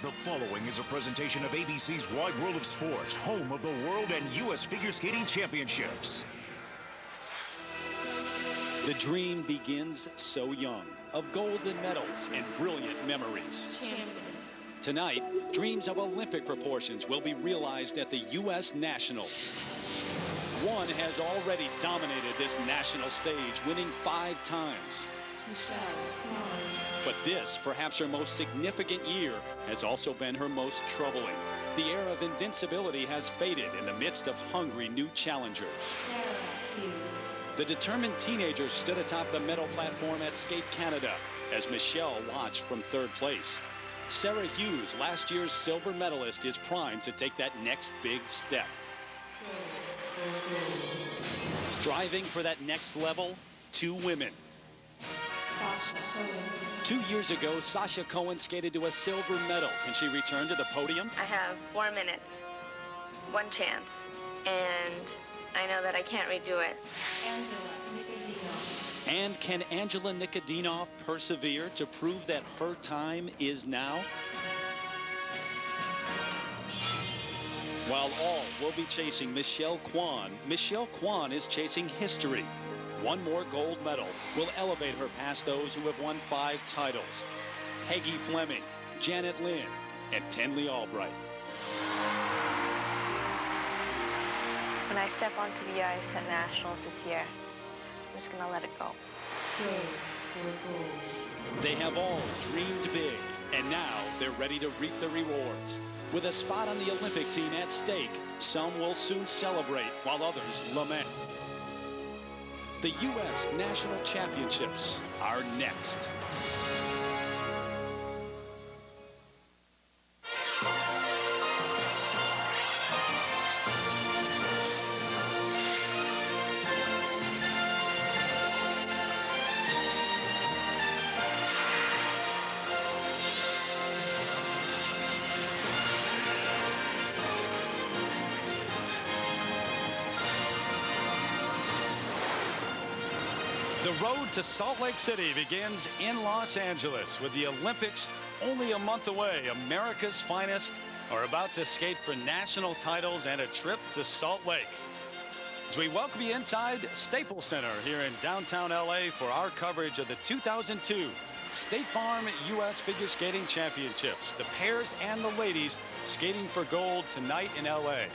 The following is a presentation of ABC's Wide World of Sports, home of the World and U.S. Figure Skating Championships. The dream begins so young, of golden medals and brilliant memories. Champion. Tonight, dreams of Olympic proportions will be realized at the U.S. Nationals. One has already dominated this national stage, winning 5 times. Michelle Kwan. But this, perhaps her most significant year, has also been her most troubling. The era of invincibility has faded in the midst of hungry new challengers. Sarah Hughes. The determined teenager stood atop the medal platform at Skate Canada as Michelle watched from 3rd place. Sarah Hughes, last year's silver medalist, is primed to take that next big step. Striving for that next level, 2 women. Sasha Cohen. 2 years ago, Sasha Cohen skated to a silver medal. Can she return to the podium? I have 4 minutes, 1 chance, and I know that I can't redo it. Angela Nicodemus. And can Angela Nicodemus persevere to prove that her time is now? While all will be chasing Michelle Kwan is chasing history. 1 more gold medal will elevate her past those who have won 5 titles. Peggy Fleming, Janet Lynn, and Tenley Albright. When I step onto the ice at Nationals this year, I'm just gonna let it go. They have all dreamed big, and now they're ready to reap the rewards. With a spot on the Olympic team at stake, some will soon celebrate while others lament. The U.S. National Championships are next. The road to Salt Lake City begins in Los Angeles with the Olympics only a month away. America's finest are about to skate for national titles and a trip to Salt Lake. As we welcome you inside Staples Center here in downtown LA for our coverage of the 2002 State Farm U.S. Figure Skating Championships. The pairs and the ladies skating for gold tonight in LA.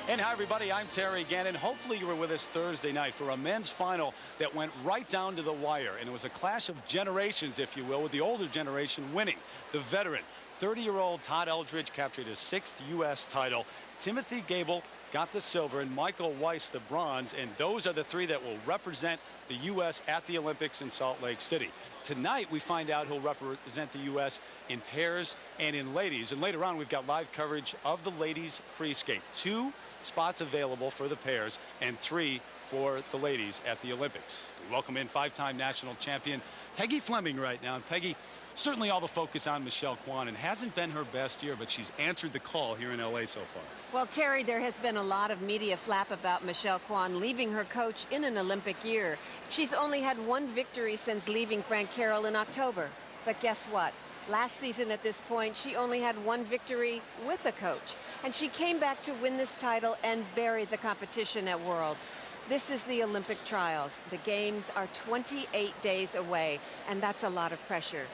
And hi, everybody, I'm Terry Gannon. Hopefully you were with us Thursday night for a men's final that went right down to the wire. And it was a clash of generations, if you will, with the older generation winning. The veteran, 30-year-old Todd Eldridge captured his 6th U.S. title. Timothy Gable got the silver and Michael Weiss the bronze. And those are the 3 that will represent the U.S. at the Olympics in Salt Lake City. Tonight, we find out who'll represent the U.S. in pairs and in ladies. And later on, we've got live coverage of the ladies free skate. 2 spots available for the pairs and 3 for the ladies at the Olympics. We welcome in 5-time national champion Peggy Fleming right now. And Peggy, certainly all the focus on Michelle Kwan, and hasn't been her best year, but she's answered the call here in LA so far. Well, Terry, there has been a lot of media flap about Michelle Kwan leaving her coach in an Olympic year. She's only had 1 victory since leaving Frank Carroll in October. But guess what? Last season at this point, she only had 1 victory with a coach. And she came back to win this title and bury the competition at Worlds. This is the Olympic trials. The games are 28 days away, and that's a lot of pressure.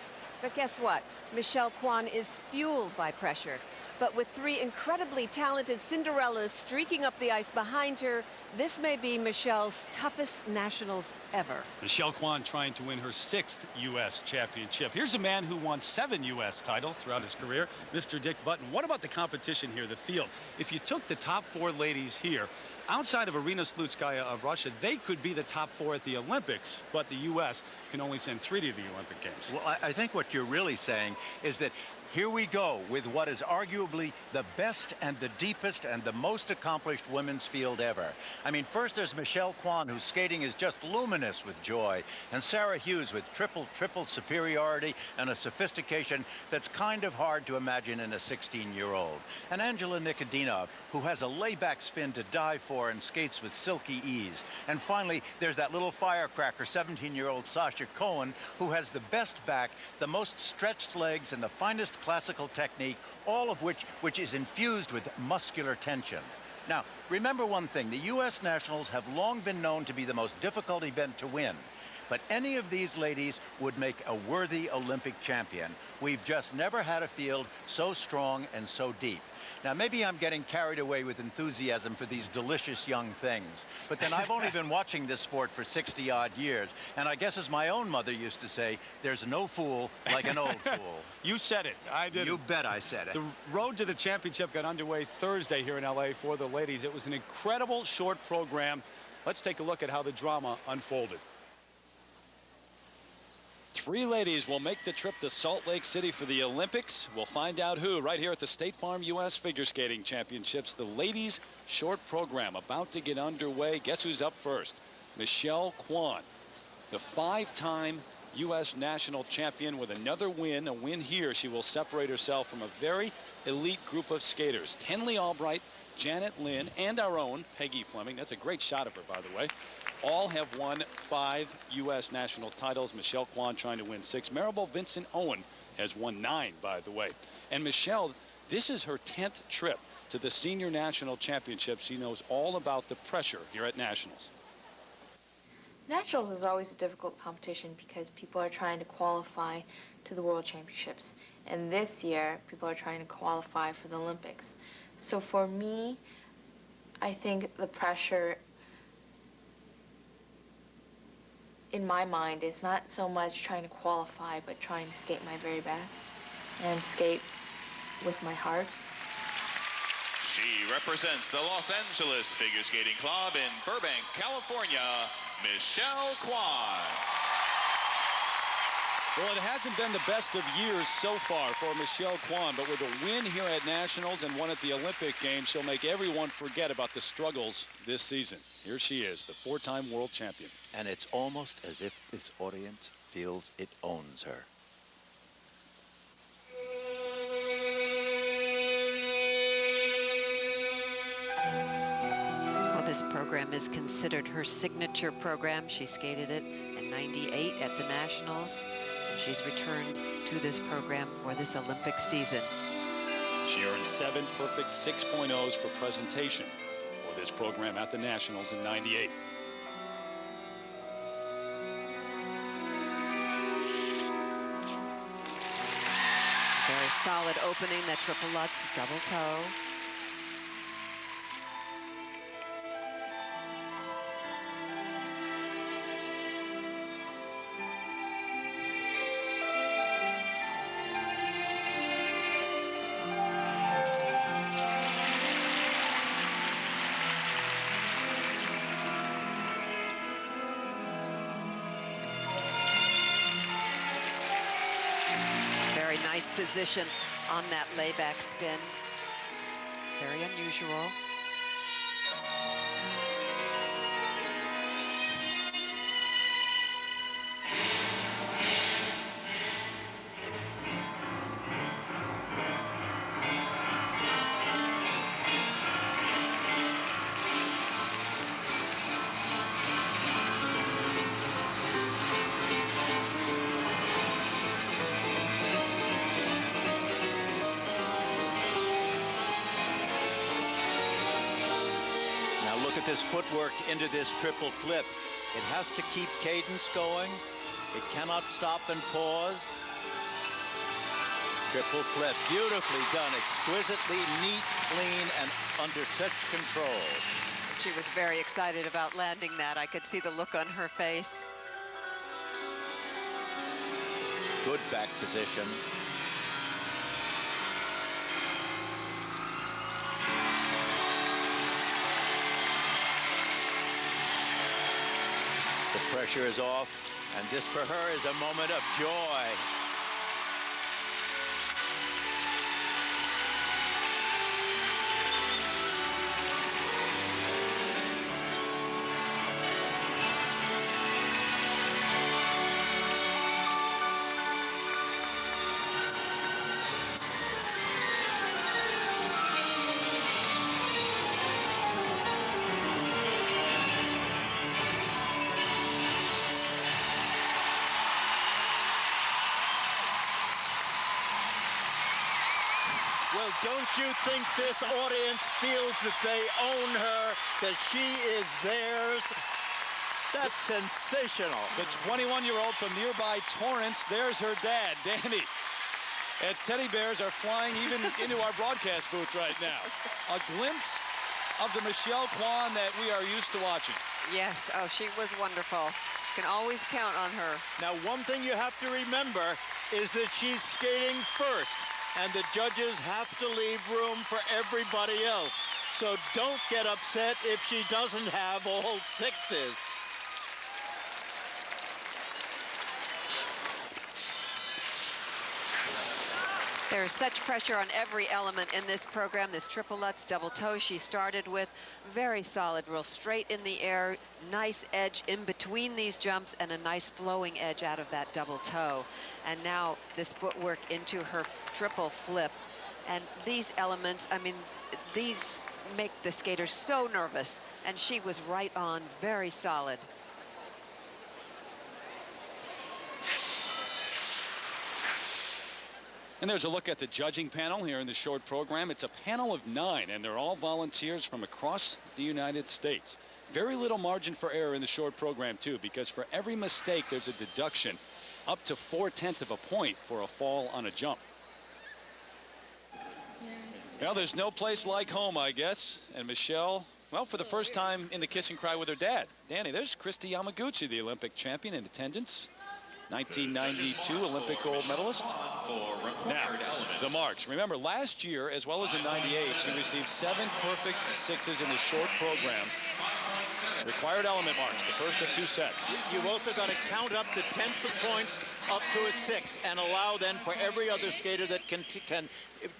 But guess what? Michelle Kwan is fueled by pressure. But with 3 incredibly talented Cinderellas streaking up the ice behind her, this may be Michelle's toughest nationals ever. Michelle Kwan trying to win her 6th U.S. championship. Here's a man who won 7 U.S. titles throughout his career, Mr. Dick Button. What about the competition here, the field? If you took the top 4 ladies here, outside of Arina Slutskaya of Russia, they could be the top 4 at the Olympics, but the U.S. can only send 3 to the Olympic Games. Well, I think what you're really saying is that here we go with what is arguably the best and the deepest and the most accomplished women's field ever. I mean, first there's Michelle Kwan, whose skating is just luminous with joy, and Sarah Hughes with triple superiority and a sophistication that's kind of hard to imagine in a 16-year-old. And Angela Nicodemus, who has a layback spin to die for for and skates with silky ease. And finally, there's that little firecracker, 17-year-old Sasha Cohen, who has the best back, the most stretched legs, and the finest classical technique, all of which is infused with muscular tension. Now, remember one thing, the U.S. Nationals have long been known to be the most difficult event to win. But any of these ladies would make a worthy Olympic champion. We've just never had a field so strong and so deep. Now, maybe I'm getting carried away with enthusiasm for these delicious young things, but then I've only been watching this sport for 60-odd years, and I guess as my own mother used to say, there's no fool like an old fool. You said it. I did. You bet I said it. The road to the championship got underway Thursday here in L.A. for the ladies. It was an incredible short program. Let's take a look at how the drama unfolded. 3 ladies will make the trip to Salt Lake City for the Olympics. We'll find out who right here at the State Farm U.S. Figure Skating Championships. The ladies' short program about to get underway. Guess who's up first? Michelle Kwan, the 5-time U.S. national champion with another win. A win here. She will separate herself from a very elite group of skaters. Tenley Albright, Janet Lynn, and our own Peggy Fleming. That's a great shot of her, by the way. All have won 5 U.S. national titles. Michelle Kwan trying to win 6. Maribel Vincent Owen has won 9, by the way. And Michelle, this is her 10th trip to the Senior National Championship. She knows all about the pressure here at Nationals. Nationals is always a difficult competition because people are trying to qualify to the World Championships. And this year, people are trying to qualify for the Olympics. So for me, I think the pressure in my mind is not so much trying to qualify, but trying to skate my very best and skate with my heart. She represents the Los Angeles Figure Skating Club in Burbank, California, Michelle Kwan. Well, it hasn't been the best of years so far for Michelle Kwan, but with a win here at Nationals and one at the Olympic Games, she'll make everyone forget about the struggles this season. Here she is, the 4-time world champion. And it's almost as if this audience feels it owns her. Well, this program is considered her signature program. She skated it in '98 at the Nationals. She's returned to this program for this Olympic season. She earned 7 perfect 6.0s for presentation for this program at the Nationals in '98. Very solid opening, that triple Lutz double toe. Nice position on that layback spin. Very unusual. This footwork into this triple flip. It has to keep cadence going. It cannot stop and pause. Triple flip, beautifully done, exquisitely neat, clean, and under such control. She was very excited about landing that. I could see the look on her face. Good back position. The pressure is off, and this for her is a moment of joy. Well, don't you think this audience feels that they own her, that she is theirs? That's sensational. The 21-year-old from nearby Torrance, there's her dad, Danny. As teddy bears are flying even into our broadcast booth right now. A glimpse of the Michelle Kwan that we are used to watching. Yes, oh, she was wonderful. You can always count on her. Now, one thing you have to remember is that she's skating first, and the judges have to leave room for everybody else. So don't get upset if she doesn't have all sixes. There's such pressure on every element in this program. This triple Lutz double toe she started with, very solid, real straight in the air, nice edge in between these jumps, and a nice flowing edge out of that double toe. And now this footwork into her triple flip. And these elements, I mean, these make the skater so nervous. And she was right on, very solid. And there's a look at the judging panel here in the short program. It's a panel of 9, and they're all volunteers from across the United States. Very little margin for error in the short program, too, because for every mistake, there's a deduction up to 4/10 of a point for a fall on a jump. Well, there's no place like home, I guess. And Michelle, well, for the first time in the kiss and cry with her dad. Danny, there's Kristi Yamaguchi, the Olympic champion in attendance. 1992 Olympic gold medalist. Now, the marks. Remember, last year, as well as in '98, she received 7 perfect sixes in the short program. Required element marks, the first of 2 sets. You've also got to count up the 10th of points up to a 6 and allow then for every other skater that can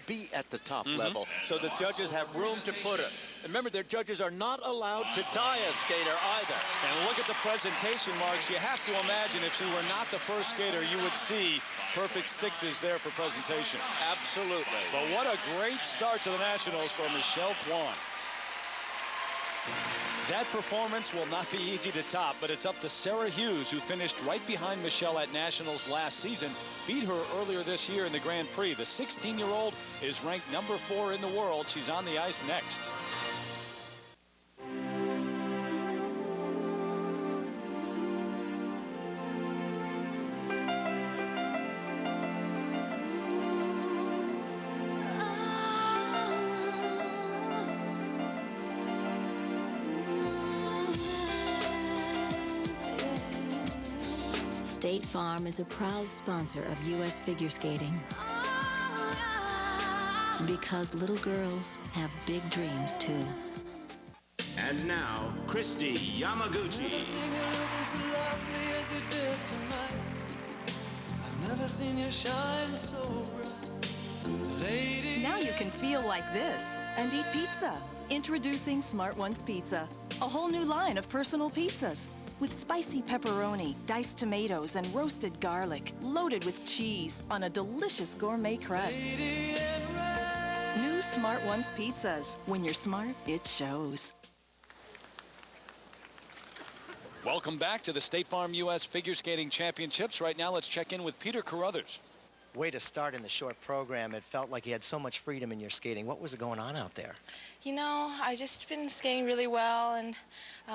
be at the top level, so the judges have room to put it. Remember, their judges are not allowed to tie a skater either. And look at the presentation marks. You have to imagine if she were not the first skater, you would see perfect sixes there for presentation. Absolutely. But what a great start to the Nationals for Michelle Kwan. That performance will not be easy to top, but it's up to Sarah Hughes, who finished right behind Michelle at Nationals last season, beat her earlier this year in the Grand Prix. The 16-year-old is ranked number 4 in the world. She's on the ice next. State Farm is a proud sponsor of U.S. figure skating. Because little girls have big dreams, too. And now, Kristi Yamaguchi. Now you can feel like this and eat pizza. Introducing Smart Ones Pizza, a whole new line of personal pizzas. With spicy pepperoni, diced tomatoes, and roasted garlic, loaded with cheese on a delicious gourmet crust. New Smart Ones pizzas. When you're smart, it shows. Welcome back to the State Farm U.S. Figure Skating Championships. Right now, let's check in with Peter Carruthers. Way to start in the short program. It felt like you had so much freedom in your skating. What was going on out there? You know, I just been skating really well, and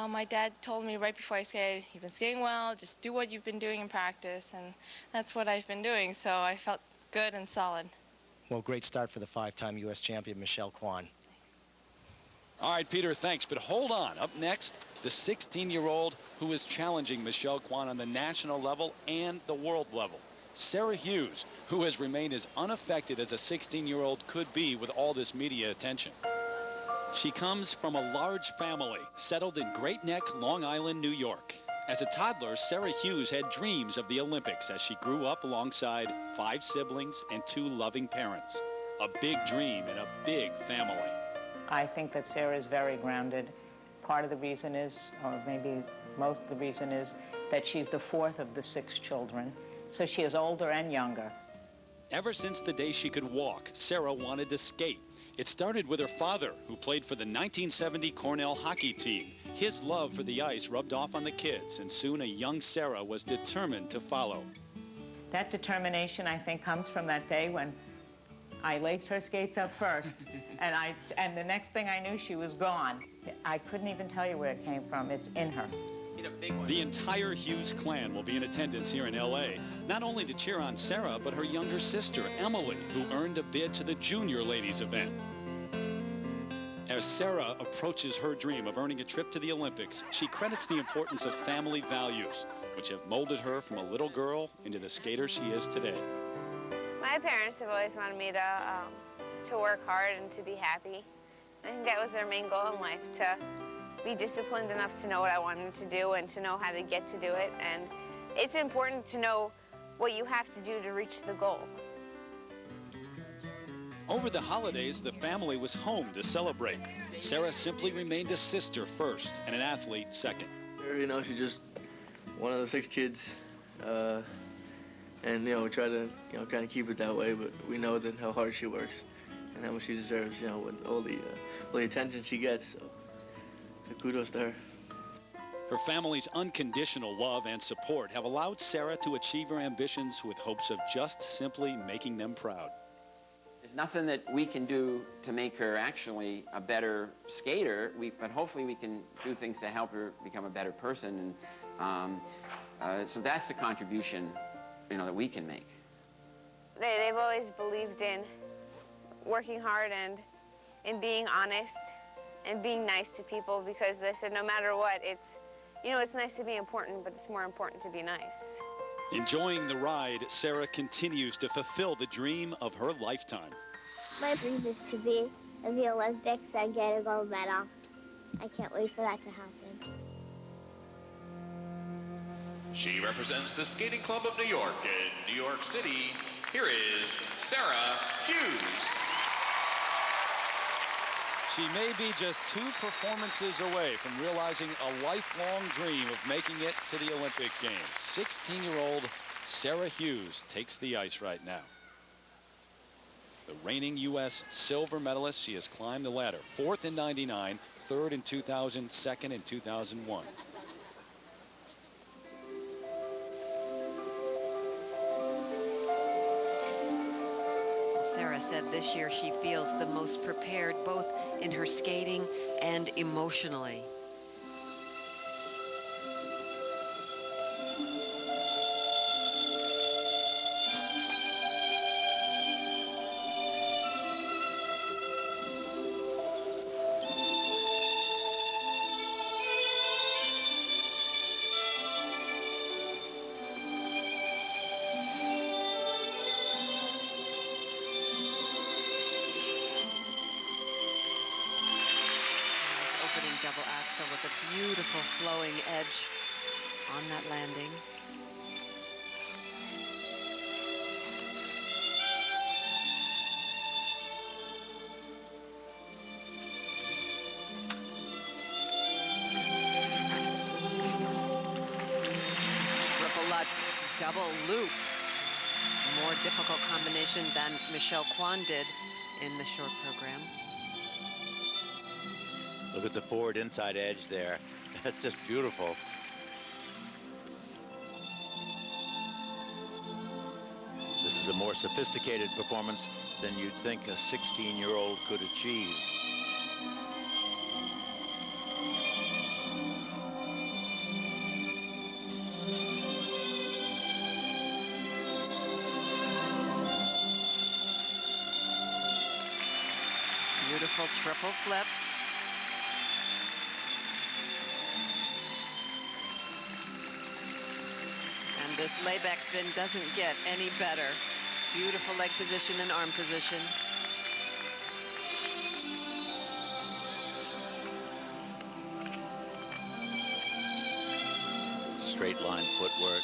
my dad told me right before I skated, you've been skating well, just do what you've been doing in practice, and that's what I've been doing, so I felt good and solid. Well, great start for the 5-time U.S. champion, Michelle Kwan. All right, Peter, thanks, but hold on. Up next, the 16-year-old who is challenging Michelle Kwan on the national level and the world level. Sarah Hughes, who has remained as unaffected as a 16-year-old could be with all this media attention. She comes from a large family, settled in Great Neck, Long Island, New York. As a toddler, Sarah Hughes had dreams of the Olympics as she grew up alongside 5 siblings and 2 loving parents. A big dream and a big family. I think that Sarah is very grounded. Part of the reason is, or maybe most of the reason is, that she's the 4th of the 6 children. So she is older and younger. Ever since the day she could walk, Sarah wanted to skate. It started with her father, who played for the 1970 Cornell hockey team. His love for the ice rubbed off on the kids, and soon a young Sarah was determined to follow. That determination, I think, comes from that day when I laced her skates up first, and the next thing I knew, she was gone. I couldn't even tell you where it came from. It's in her. The entire Hughes clan will be in attendance here in L.A., not only to cheer on Sarah, but her younger sister, Emily, who earned a bid to the junior ladies event. As Sarah approaches her dream of earning a trip to the Olympics, she credits the importance of family values, which have molded her from a little girl into the skater she is today. My parents have always wanted me to work hard and to be happy. I think that was their main goal in life, to be disciplined enough to know what I wanted to do and to know how to get to do it. And it's important to know what you have to do to reach the goal. Over the holidays, the family was home to celebrate. Sarah simply remained a sister first and an athlete second. You know, she's just one of the 6 kids. And, you know, we try to, you know, kind of keep it that way, but we know that how hard she works and how much she deserves, you know, with all the attention she gets. So kudos to her. Her family's unconditional love and support have allowed Sarah to achieve her ambitions with hopes of just simply making them proud. There's nothing that we can do to make her actually a better skater, but hopefully we can do things to help her become a better person. And so that's the contribution, you know, that we can make. They've always believed in working hard and in being honest and being nice to people, because they said no matter what, it's, you know, it's nice to be important, but it's more important to be nice. Enjoying the ride, Sarah continues to fulfill the dream of her lifetime. My dream is to be in the Olympics and get a gold medal. I can't wait for that to happen. She represents the Skating Club of New York in New York City. Here is Sarah Hughes. She may be just 2 performances away from realizing a lifelong dream of making it to the Olympic Games. 16-year-old Sarah Hughes takes the ice right now. The reigning U.S. silver medalist, she has climbed the ladder. 4th in '99, 3rd in 2000, 2nd in 2001. Sarah said this year she feels the most prepared, both in her skating and emotionally. Double axel with a beautiful flowing edge on that landing. Triple Lutz double loop. More difficult combination than Michelle Kwan did in the short program. Look at the forward inside edge there. That's just beautiful. This is a more sophisticated performance than you'd think a 16-year-old could achieve. Beautiful triple flip. This layback spin doesn't get any better. Beautiful leg position and arm position. Straight line footwork.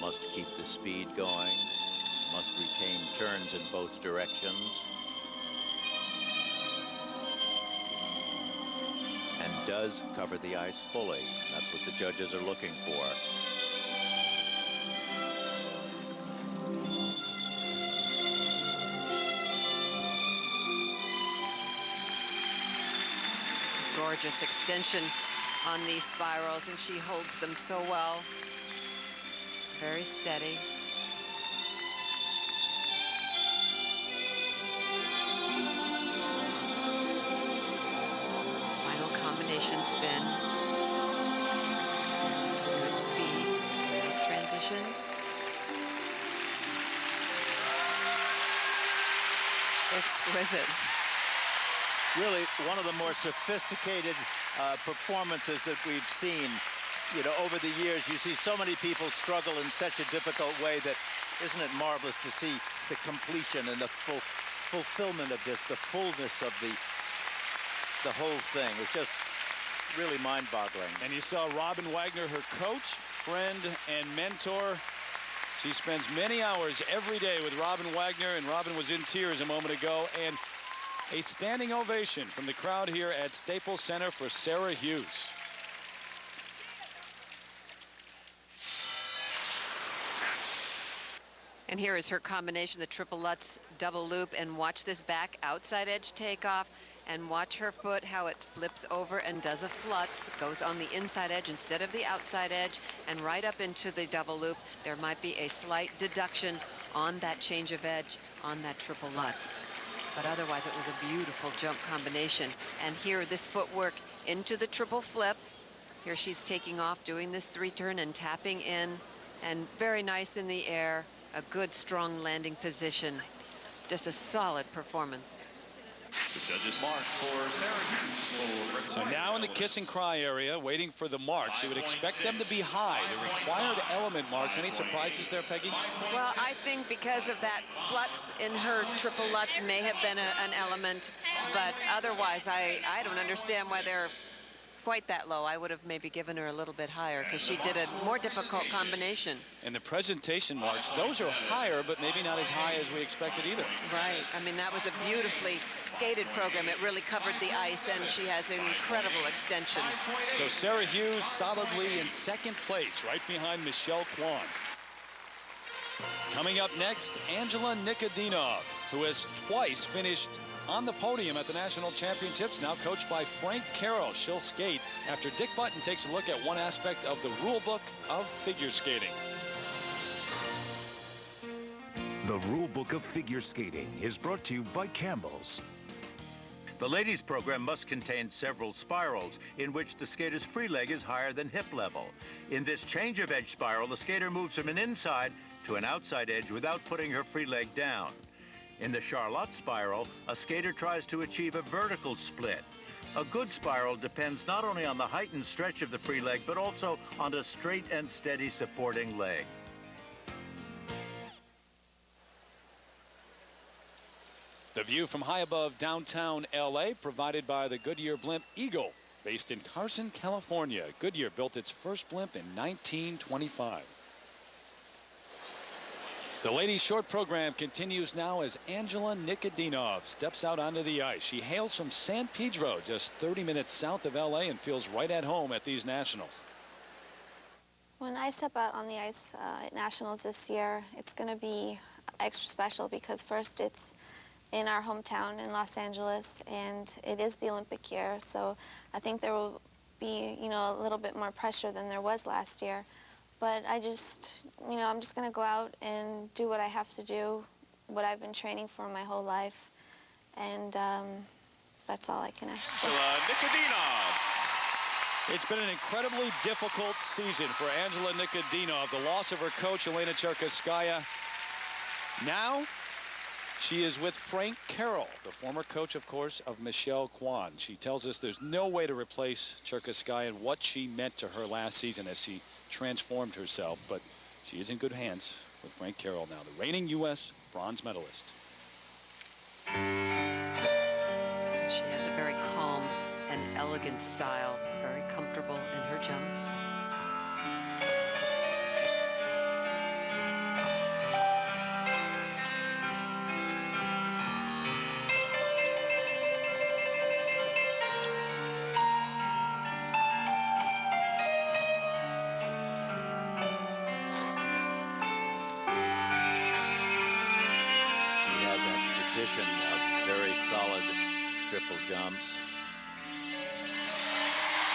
Must keep the speed going. Must retain turns in both directions. And does cover the ice fully. That's what the judges are looking for. Gorgeous extension on these spirals, and she holds them so well. Very steady. Exquisite. Really one of the more sophisticated performances that we've seen. You know, over the years, you see so many people struggle in such a difficult way that isn't it marvelous to see the completion and the fulfillment of this, the fullness of the whole thing. It's just really mind-boggling. And you saw Robin Wagner, her coach, friend, and mentor. She spends many hours every day with Robin Wagner, and Robin was in tears a moment ago. And a standing ovation from the crowd here at Staples Center for Sarah Hughes. And here is her combination, the triple Lutz double loop, and watch this back outside edge takeoff, and watch her foot, how it flips over and does a flutz, goes on the inside edge instead of the outside edge, and right up into the double loop. There might be a slight deduction on that change of edge on that triple Lutz. But otherwise, it was a beautiful jump combination. And here, this footwork into the triple flip. Here she's taking off, doing this 3-turn and tapping in, and very nice in the air. A good, strong landing position. Just a solid performance. The judges mark for Sarah Hughes. So now in the kiss and cry area, waiting for the marks. You would expect them to be high, the required element marks. Any surprises there, Peggy? Well, I think because of that flutz in her triple Lutz may have been an element, but otherwise I don't understand why they're quite that low. I would have maybe given her a little bit higher because she did a more difficult combination. And the presentation marks, those are higher, but maybe not as high as we expected either. Right. I mean, that was a beautifully skated program. It really covered the ice, and she has an incredible extension. So Sarah Hughes solidly in second place, right behind Michelle Kwan. Coming up next, Angela Nikodinov, who has twice finished on the podium at the National Championships, now coached by Frank Carroll. She'll skate after Dick Button takes a look at one aspect of the rule book of figure skating. The rule book of figure skating is brought to you by Campbell's. The ladies program must contain several spirals in which the skater's free leg is higher than hip level. In this change of edge spiral, the skater moves from an inside to an outside edge without putting her free leg down. In the Charlotte spiral, a skater tries to achieve a vertical split. A good spiral depends not only on the height and stretch of the free leg, but also on a straight and steady supporting leg. The view from high above downtown LA, provided by the Goodyear blimp Eagle, based in Carson, California. Goodyear built its first blimp in 1925. The ladies' short program continues now as Angela Nikodinov steps out onto the ice. She hails from San Pedro, just 30 minutes south of LA, and feels right at home at these nationals. When I step out on the ice at nationals this year, it's going to be extra special because first it's in our hometown in Los Angeles, and it is the Olympic year, so I think there will be, a little bit more pressure than there was last year. But I'm just going to go out and do what I have to do, what I've been training for my whole life, and that's all I can ask for. It's been an incredibly difficult season for Angela Nikodinov. The loss of her coach, Elena Cherkasskaya. Now, she is with Frank Carroll, the former coach, of course, of Michelle Kwan. She tells us there's no way to replace Cherkasskaya and what she meant to her last season as she transformed herself, but she is in good hands with Frank Carroll now, the reigning U.S. bronze medalist. She has a very calm and elegant style, very comfortable in her jumps. Of very solid triple jumps.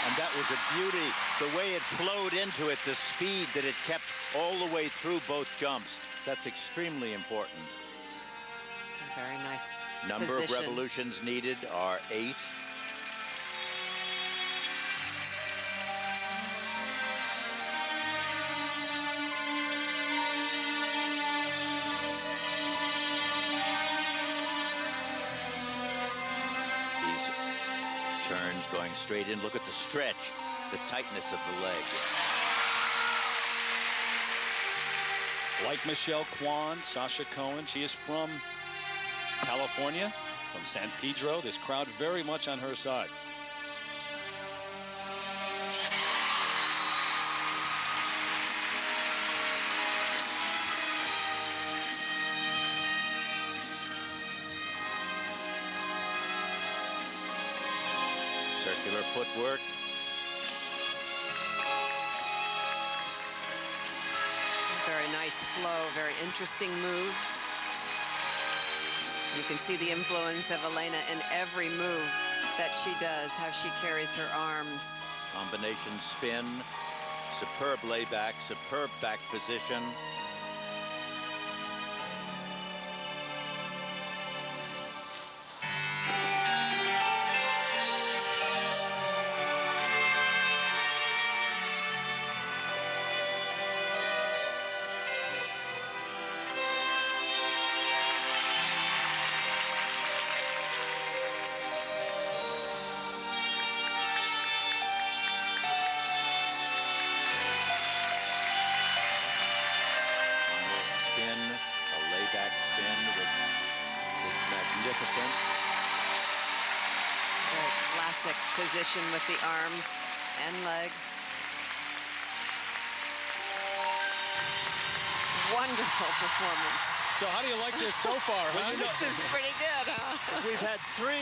And that was a beauty, the way it flowed into it, the speed that it kept all the way through both jumps. That's extremely important. Very nice Number position. of revolutions needed are 8. turns, going straight in. Look at the stretch, the tightness of the leg. Like Michelle Kwan, Sasha Cohen, she is from California, from San Pedro. This crowd very much on her side. Circular footwork. Very nice flow, very interesting moves. You can see the influence of Elena in every move that she does, how she carries her arms. Combination spin, superb layback, superb back position. Magnificent. Very classic position with the arms and leg. Wonderful performance. So how do you like this so far, huh? This is pretty good, huh? We've had 3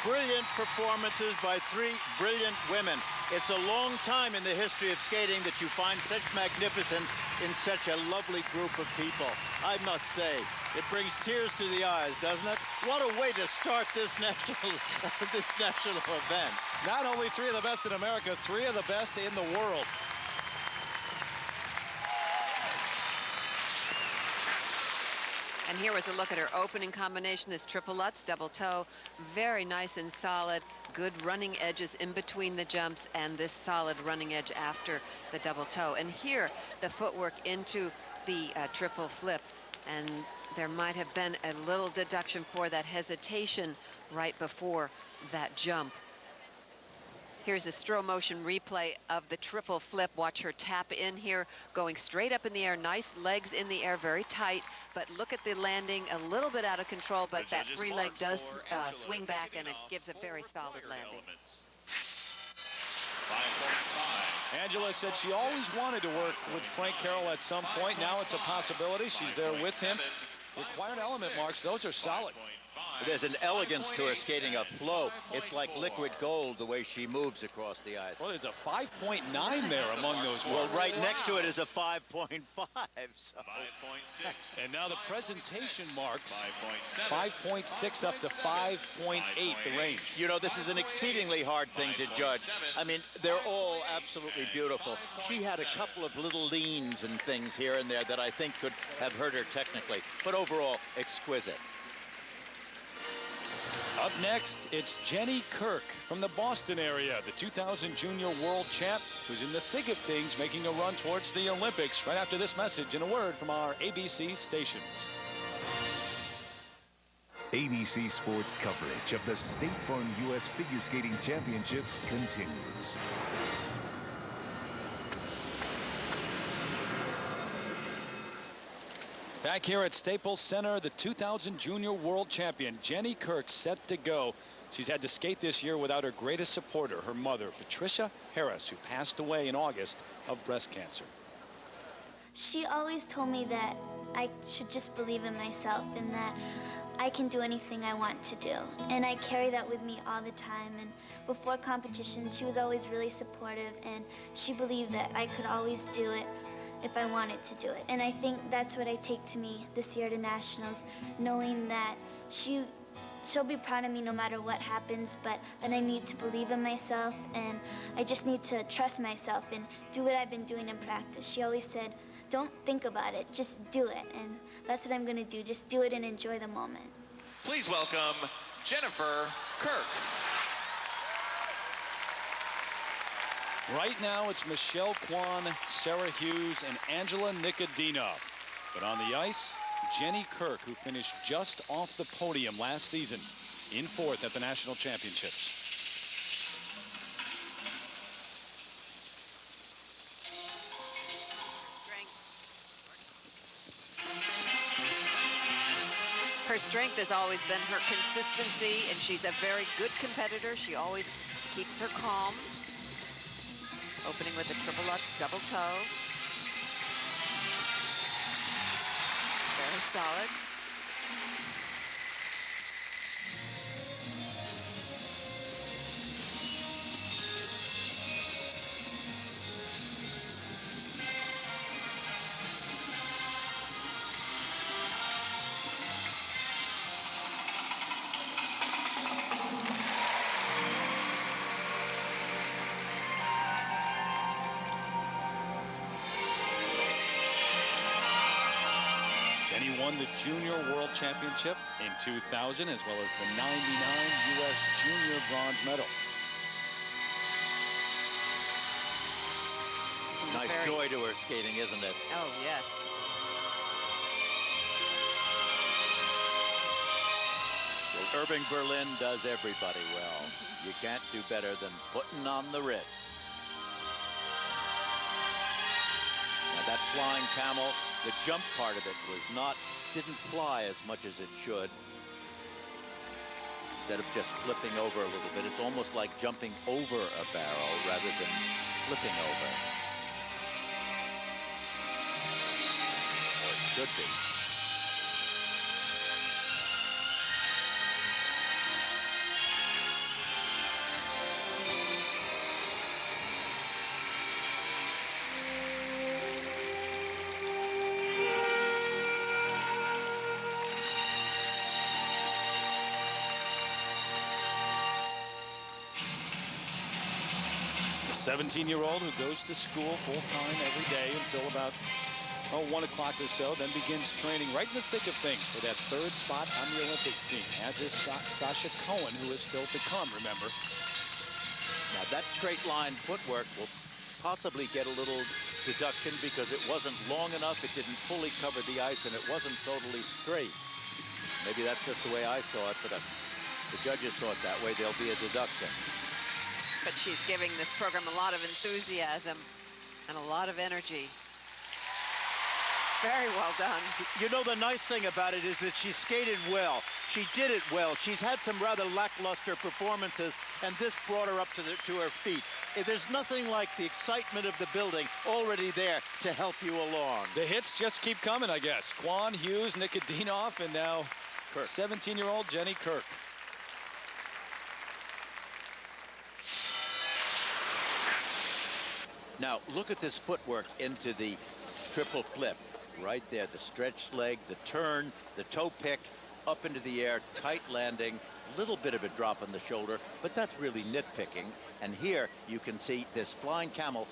brilliant performances by 3 brilliant women. It's a long time in the history of skating that you find such magnificence in such a lovely group of people. I must say, it brings tears to the eyes, doesn't it? What a way to start this national event. Not only 3 of the best in America, 3 of the best in the world. And here was a look at her opening combination, this triple Lutz, double toe, very nice and solid, good running edges in between the jumps, and this solid running edge after the double toe. And here, the footwork into the triple flip, and there might have been a little deduction for that hesitation right before that jump. Here's a slow motion replay of the triple flip. Watch her tap in here, going straight up in the air. Nice legs in the air, very tight. But look at the landing, a little bit out of control, but that free leg does swing back, and it gives a very solid landing. Angela said she always wanted to work with Frank Carroll at some point. Now it's a possibility. She's there with him. Required element marks, those are solid. There's an elegance to her skating, a flow. It's like liquid gold the way she moves across the ice. Well, there's a 5.9 there among those. Well, right next to it is a 5.5. So. 5.6. And now the presentation marks 5.6 up to 5.8, the range. You know, this is an exceedingly hard thing to judge. I mean, they're all absolutely beautiful. She had a couple of little leans and things here and there that I think could have hurt her technically, but overall, exquisite. Up next, it's Jenny Kirk from the Boston area, the 2000 Junior World Champ, who's in the thick of things, making a run towards the Olympics. Right after this message and a word from our ABC stations. ABC Sports coverage of the State Farm U.S. Figure Skating Championships continues. Back here at Staples Center, the 2000 Junior World Champion, Jenny Kirk, set to go. She's had to skate this year without her greatest supporter, her mother, Patricia Harris, who passed away in August of breast cancer. She always told me that I should just believe in myself and that I can do anything I want to do. And I carry that with me all the time. And before competitions, she was always really supportive, and she believed that I could always do it if I wanted to do it. And I think that's what I take to me this year to Nationals, knowing that she'll be proud of me no matter what happens, but that I need to believe in myself, and I just need to trust myself and do what I've been doing in practice. She always said, don't think about it, just do it. And that's what I'm gonna do, just do it and enjoy the moment. Please welcome Jennifer Kirk. Right now, it's Michelle Kwan, Sarah Hughes, and Angela Nicodina. But on the ice, Jenny Kirk, who finished just off the podium last season in 4th at the National Championships. Her strength has always been her consistency, and she's a very good competitor. She always keeps her calm. Opening with a triple Lutz double toe. Very solid. Jenny won the Junior World Championship in 2000, as well as the '99 U.S. Junior Bronze Medal. Nice joy to her skating, isn't it? Oh, yes. Well, Irving Berlin does everybody well. You can't do better than putting on the Ritz. Now that flying camel, the jump part of it didn't fly as much as it should. Instead of just flipping over a little bit, it's almost like jumping over a barrel rather than flipping over. Or it should be. The 17-year-old who goes to school full-time every day until about 1 o'clock or so, then begins training right in the thick of things for that third spot on the Olympic team, as is Sasha Cohen, who is still to come, remember. Now that straight line footwork will possibly get a little deduction because it wasn't long enough, it didn't fully cover the ice, and it wasn't totally straight. Maybe that's just the way I saw it, but the judges saw it that way. There'll be a deduction. But she's giving this program a lot of enthusiasm and a lot of energy. Very well done. You know, the nice thing about it is that she skated well. She did it well. She's had some rather lackluster performances, and this brought her up to her feet. There's nothing like the excitement of the building already there to help you along. The hits just keep coming, I guess. Kwan, Hughes, Nikodinov, and now 17-year-old Jenny Kirk. Now, look at this footwork into the triple flip. Right there, the stretched leg, the turn, the toe pick, up into the air, tight landing, little bit of a drop on the shoulder, but that's really nitpicking. And here you can see this flying camel.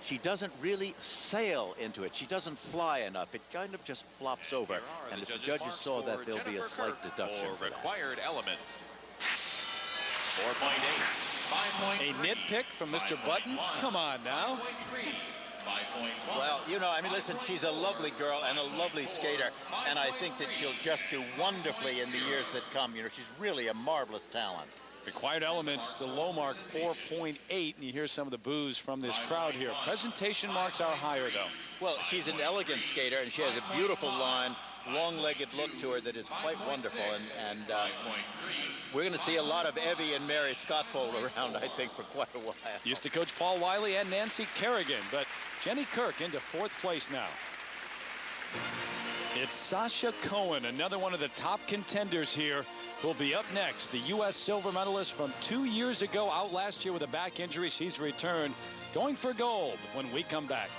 She doesn't really sail into it. She doesn't fly enough. It kind of just flops over. And if the judges saw that, there'll be a slight deduction for required elements. 4.8. A nitpick from Mr. Button? Come on now. Well, you know, I mean, listen, she's a lovely girl and a lovely skater, and I think that she'll just do wonderfully in the years that come. You know, she's really a marvelous talent. Required elements, the low mark, 4.8, and you hear some of the boos from this crowd here. Presentation marks are higher, though. Well, she's an elegant skater, and she has a beautiful line, long-legged look to her that is quite wonderful, and we're going to see a lot of Evie and Mary Scottfold around, I think, for quite a while. Used to coach Paul Wiley and Nancy Kerrigan, but Jenny Kirk into 4th place now. It's Sasha Cohen, another one of the top contenders here, who'll be up next. The U.S. silver medalist from 2 years ago, out last year with a back injury. She's returned, going for gold when we come back.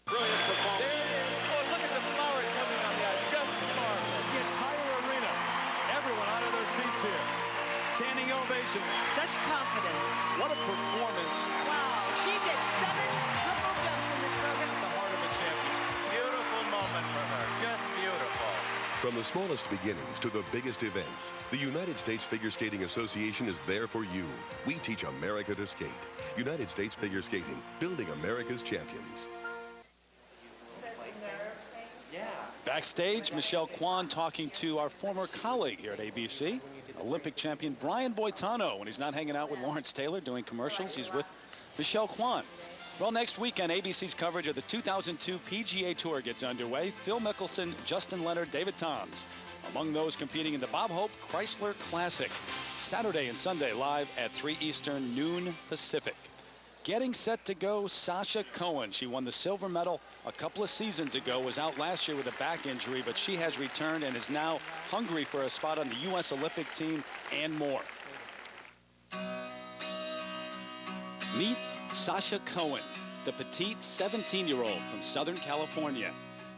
Brilliant performance. There it is. Oh, look at the flowers coming on the ice. Just marvelous. The entire arena, everyone out of their seats here. Standing ovation. Such confidence. What a performance. Wow, she did 7 triple jumps in this program. The heart of a champion. Beautiful moment for her. Just beautiful. From the smallest beginnings to the biggest events, the United States Figure Skating Association is there for you. We teach America to skate. United States Figure Skating, building America's champions. Backstage, Michelle Kwan talking to our former colleague here at ABC, Olympic champion Brian Boitano. When he's not hanging out with Lawrence Taylor doing commercials, he's with Michelle Kwan. Well, next weekend, ABC's coverage of the 2002 PGA Tour gets underway. Phil Mickelson, Justin Leonard, David Toms, among those competing in the Bob Hope Chrysler Classic. Saturday and Sunday live at 3 Eastern, noon Pacific. Getting set to go, Sasha Cohen. She won the silver medal a couple of seasons ago, was out last year with a back injury, but she has returned and is now hungry for a spot on the U.S. Olympic team and more. Meet Sasha Cohen, the petite 17-year-old from Southern California.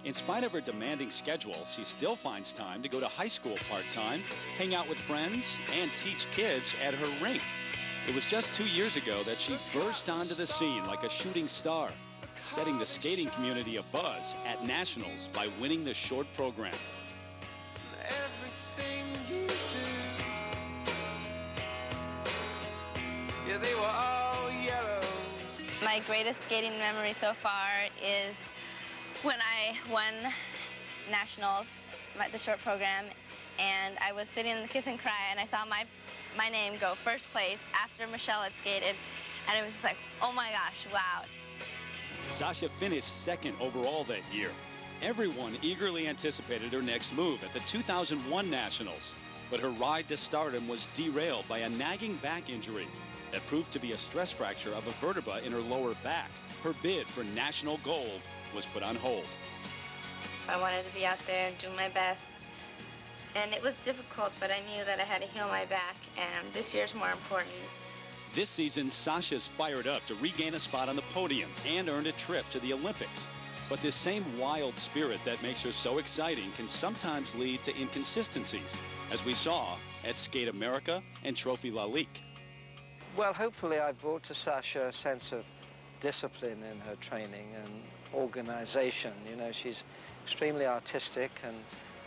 In spite of her demanding schedule, she still finds time to go to high school part-time, hang out with friends, and teach kids at her rink. It was just 2 years ago that she burst onto the scene like a shooting star, setting the skating community abuzz at Nationals by winning the short program. Everything you do, yeah, they were all yellow. My greatest skating memory so far is when I won Nationals, the short program, and I was sitting in the kiss and cry, and I saw my name go first place after Michelle had skated, and it was just like, oh my gosh, wow. Sasha finished second overall that year. Everyone eagerly anticipated her next move at the 2001 Nationals, but her ride to stardom was derailed by a nagging back injury that proved to be a stress fracture of a vertebra in her lower back. Her bid for national gold was put on hold. I wanted to be out there and do my best. And it was difficult, but I knew that I had to heal my back, and this year's more important. This season, Sasha's fired up to regain a spot on the podium and earned a trip to the Olympics. But this same wild spirit that makes her so exciting can sometimes lead to inconsistencies, as we saw at Skate America and Trophy La Ligue. Well, hopefully I've brought to Sasha a sense of discipline in her training and organization. You know, she's extremely artistic and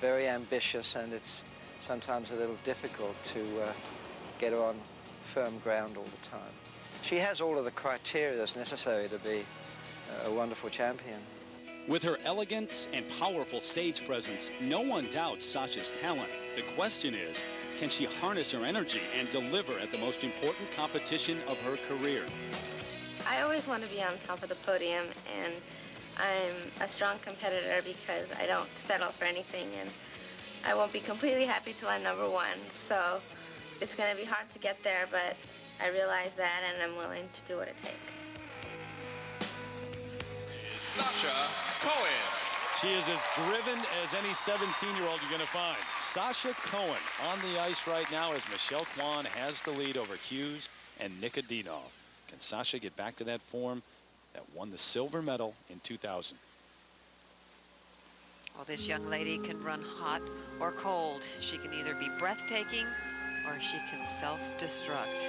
very ambitious, and it's sometimes a little difficult to get her on firm ground all the time. She has all of the criteria that's necessary to be a wonderful champion. With her elegance and powerful stage presence, no one doubts Sasha's talent. The question is, can she harness her energy and deliver at the most important competition of her career? I always want to be on top of the podium, and I'm a strong competitor because I don't settle for anything, and I won't be completely happy till I'm number one. So it's going to be hard to get there, but I realize that, and I'm willing to do what it takes. Sasha Cohen. She is as driven as any 17-year-old you're going to find. Sasha Cohen on the ice right now as Michelle Kwan has the lead over Hughes and Nikodinov. Can Sasha get back to that form that won the silver medal in 2000? Well, this young lady can run hot or cold. She can either be breathtaking or she can self-destruct.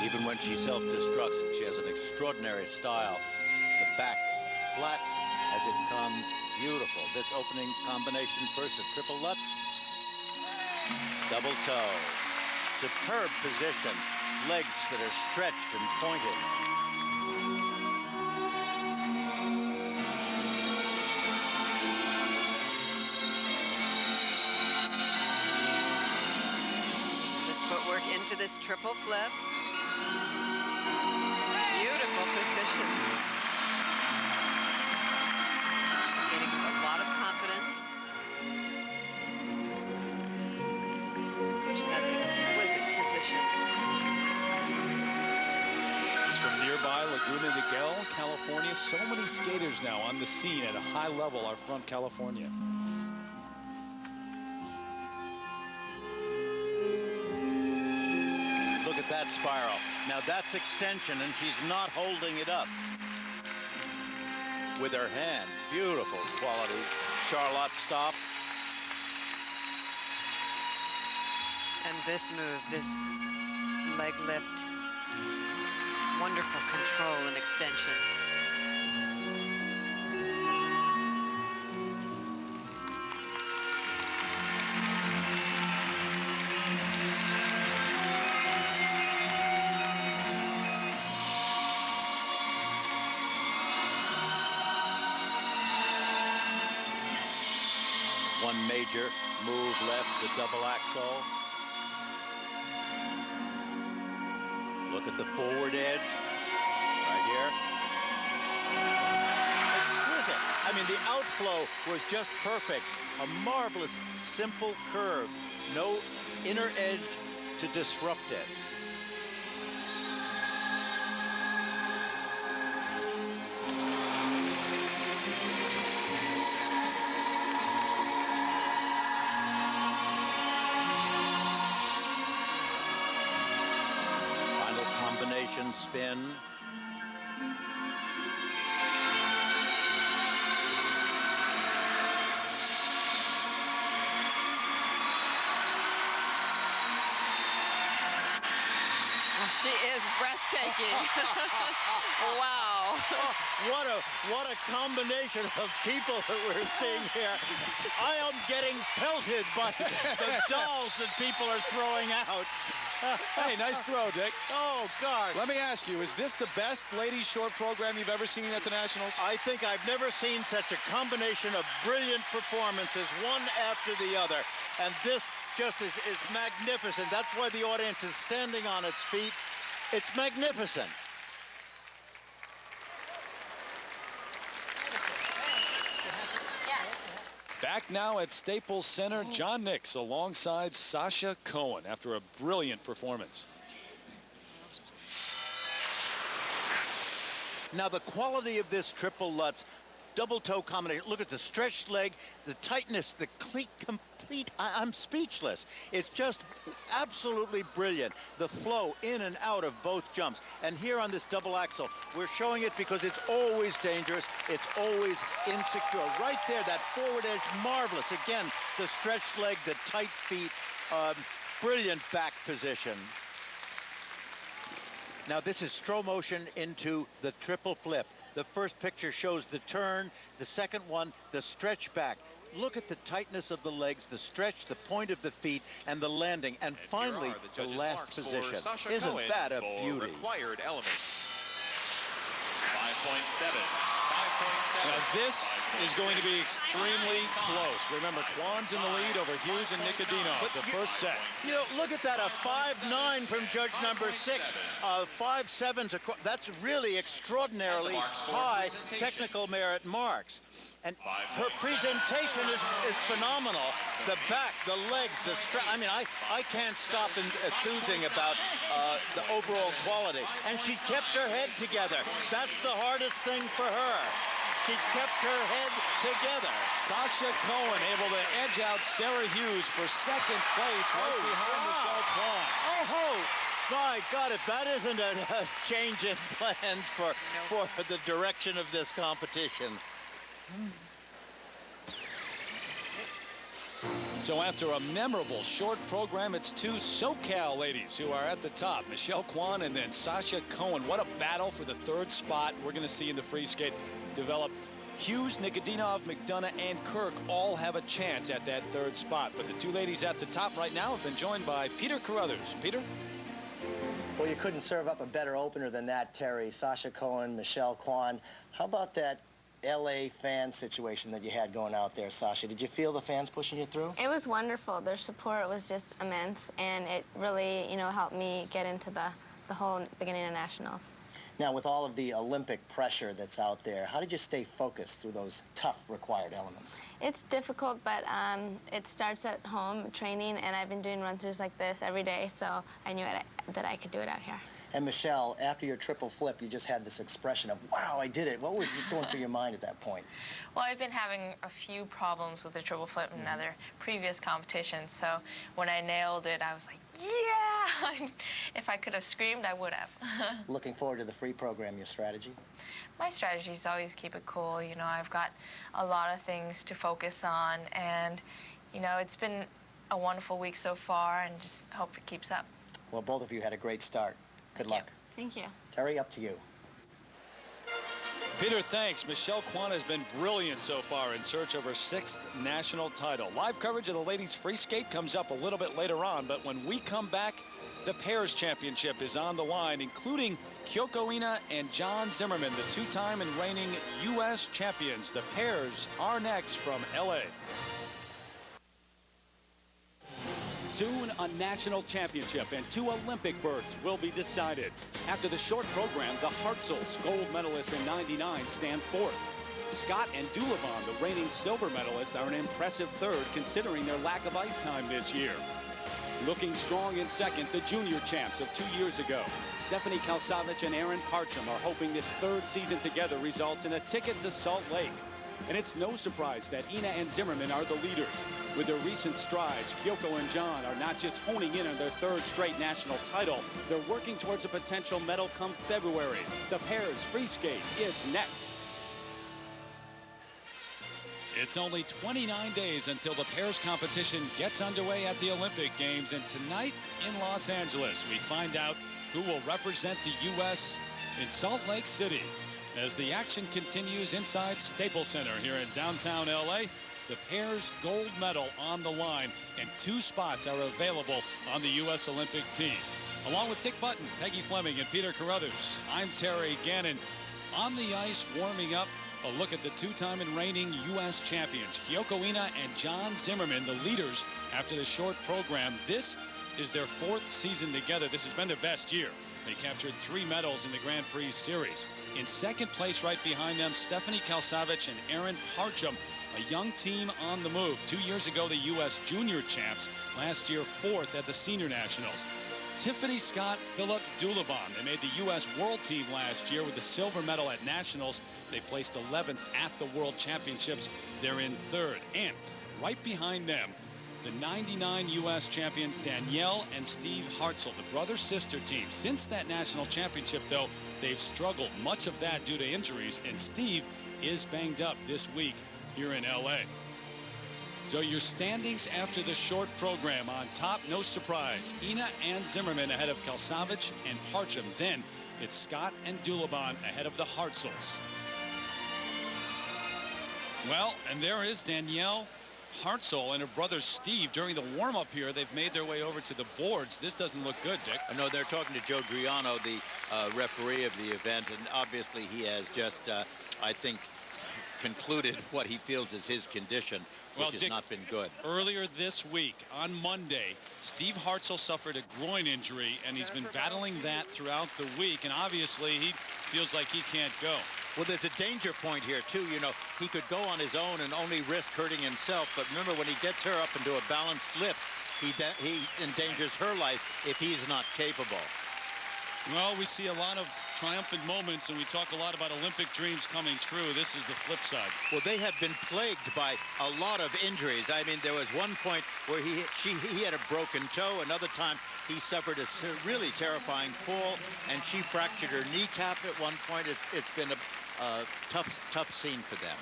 Even when she self-destructs, she has an extraordinary style. The back flat as it comes, beautiful. This opening combination, first a triple Lutz, double toe. Superb position, legs that are stretched and pointed. This footwork into this triple flip. Beautiful positions. Skating with a lot of confidence. She has exquisite positions. She's from nearby Laguna Niguel, California. So many skaters now on the scene at a high level are from California. Look at that spiral. Now that's extension, and she's not holding it up. With her hand, beautiful quality. Charlotte stop. And this move, this leg lift, wonderful control and extension. One major move left, the double axel. Look at the forward edge right here. Exquisite. I mean, the outflow was just perfect. A marvelous, simple curve. No inner edge to disrupt it. Final combination spin. She is breathtaking. Wow. Oh, what a combination of people that we're seeing here. I am getting pelted by the dolls that people are throwing out. Hey, nice throw, Dick. Oh, God. Let me ask you, is this the best ladies short program you've ever seen at the Nationals? I think I've never seen such a combination of brilliant performances, one after the other. And this just is magnificent. That's why the audience is standing on its feet. It's magnificent. Back now at Staples Center, John Nix alongside Sasha Cohen after a brilliant performance. Now, the quality of this triple Lutz double toe combination. Look at the stretched leg, the tightness, the complete. I'm speechless. It's just absolutely brilliant. The flow in and out of both jumps. And here on this double axel, we're showing it because it's always dangerous. It's always insecure. Right there, that forward edge, marvelous. Again, the stretched leg, the tight feet, brilliant back position. Now, this is slow motion into the triple flip. The first picture shows the turn. The second one, the stretch back. Look at the tightness of the legs, the stretch, the point of the feet, and the landing. And finally, the last position. Isn't that a beauty? Required element. 5.7. Now this is going to be extremely close. Remember, Kwan's in the lead over Hughes and Nicodino, the first set. You know, look at that, a 5.9 from judge number 6. 5.7's, that's really extraordinarily high technical merit marks. And her presentation is phenomenal. The back, the legs, the strap. I mean, I can't stop enthusing about the overall quality. And she kept her head together. That's the hardest thing for her. She kept her head together. Sasha Cohen able to edge out Sarah Hughes for second place right behind Michelle Kwan. Oh, my God, if that isn't a change in plans for the direction of this competition. So after a memorable short program, it's two SoCal ladies who are at the top. Michelle Kwan and then Sasha Cohen. What a battle for the third spot we're going to see in the free skate develop. Hughes, Nikodinov, McDonough, and Kirk all have a chance at that third spot. But the two ladies at the top right now have been joined by Peter Carruthers. Peter? Well, you couldn't serve up a better opener than that, Terry. Sasha Cohen, Michelle Kwan. How about that LA fan situation that you had going out there, Sasha? Did you feel the fans pushing you through? It was wonderful. Their support was just immense, and it really, helped me get into the whole beginning of nationals. Now, with all of the Olympic pressure that's out there, how did you stay focused through those tough required elements? It's difficult, but it starts at home training, and I've been doing run-throughs like this every day, so I knew that I could do it out here. And Michelle, after your triple flip, you just had this expression of, wow, I did it. What was going through your mind at that point? Well, I've been having a few problems with the triple flip in other previous competitions, so when I nailed it, I was like, yeah! If I could have screamed, I would have. Looking forward to the free program, your strategy? My strategy is always keep it cool. I've got a lot of things to focus on, and, it's been a wonderful week so far, and just hope it keeps up. Well, both of you had a great start. Good luck. Thank you. Terry, up to you. Peter, thanks. Michelle Kwan has been brilliant so far in search of her 6th national title. Live coverage of the ladies free skate comes up a little bit later on, but when we come back, the pairs championship is on the line, including Kyoko Ina and John Zimmerman, the two-time and reigning U.S. champions. The pairs are next from L.A. Soon, a national championship and 2 Olympic berths will be decided. After the short program, the Hartzels, gold medalists in '99, stand fourth. Scott and Dulabon, the reigning silver medalists, are an impressive third considering their lack of ice time this year. Looking strong in second, the junior champs of 2 years ago. Stephanie Kalsavich and Aaron Parcham are hoping this third season together results in a ticket to Salt Lake. And it's no surprise that Ina and Zimmerman are the leaders. With their recent strides, Kyoko and John are not just honing in on their third straight national title, they're working towards a potential medal come February. The pairs free skate is next. It's only 29 days until the pairs competition gets underway at the Olympic Games, and tonight in Los Angeles we find out who will represent the U.S. in Salt Lake City. As the action continues inside Staples Center here in downtown L.A., the pairs' gold medal on the line, and 2 spots are available on the U.S. Olympic team. Along with Dick Button, Peggy Fleming, and Peter Carruthers, I'm Terry Gannon. On the ice, warming up, a look at the 2-time and reigning U.S. champions, Kyoko Ina and John Zimmerman, the leaders after the short program. This is their 4th season together. This has been their best year. They captured 3 medals in the Grand Prix Series. In second place right behind them, Stephanie Kalsavich and Aaron Parcham, a young team on the move. 2 years ago, the U.S. junior champs. Last year, 4th at the Senior Nationals. Tiffany Scott, Philip Dulabon. They made the U.S. World Team last year with the silver medal at Nationals. They placed 11th at the World Championships. They're in 3rd. And right behind them, the '99 U.S. champions Danielle and Steve Hartzell, the brother-sister team. Since that national championship, though, they've struggled. Much of that due to injuries, and Steve is banged up this week here in L.A. So your standings after the short program: on top, no surprise, Ina and Zimmerman ahead of Kalsavich and Parcham. Then it's Scott and Dulabon ahead of the Hartzels. Well, and there is Danielle Hartzell and her brother Steve. During the warm-up here, they've made their way over to the boards. This doesn't look good, Dick. No, they're talking to Joe Driano, the referee of the event, and obviously he has just, I think, concluded what he feels is his condition, which has not been good. Earlier this week, on Monday, Steve Hartzell suffered a groin injury, and he's been battling that throughout the week, and obviously he feels like he can't go. Well, there's a danger point here, too. You know, he could go on his own and only risk hurting himself. But remember, when he gets her up into a balanced lift, he endangers her life if he's not capable. Well, we see a lot of triumphant moments, and we talk a lot about Olympic dreams coming true. This is the flip side. Well, they have been plagued by a lot of injuries. I mean, there was one point where he had a broken toe. Another time he suffered a really terrifying fall, and she fractured her kneecap at one point. It's been a tough scene for them.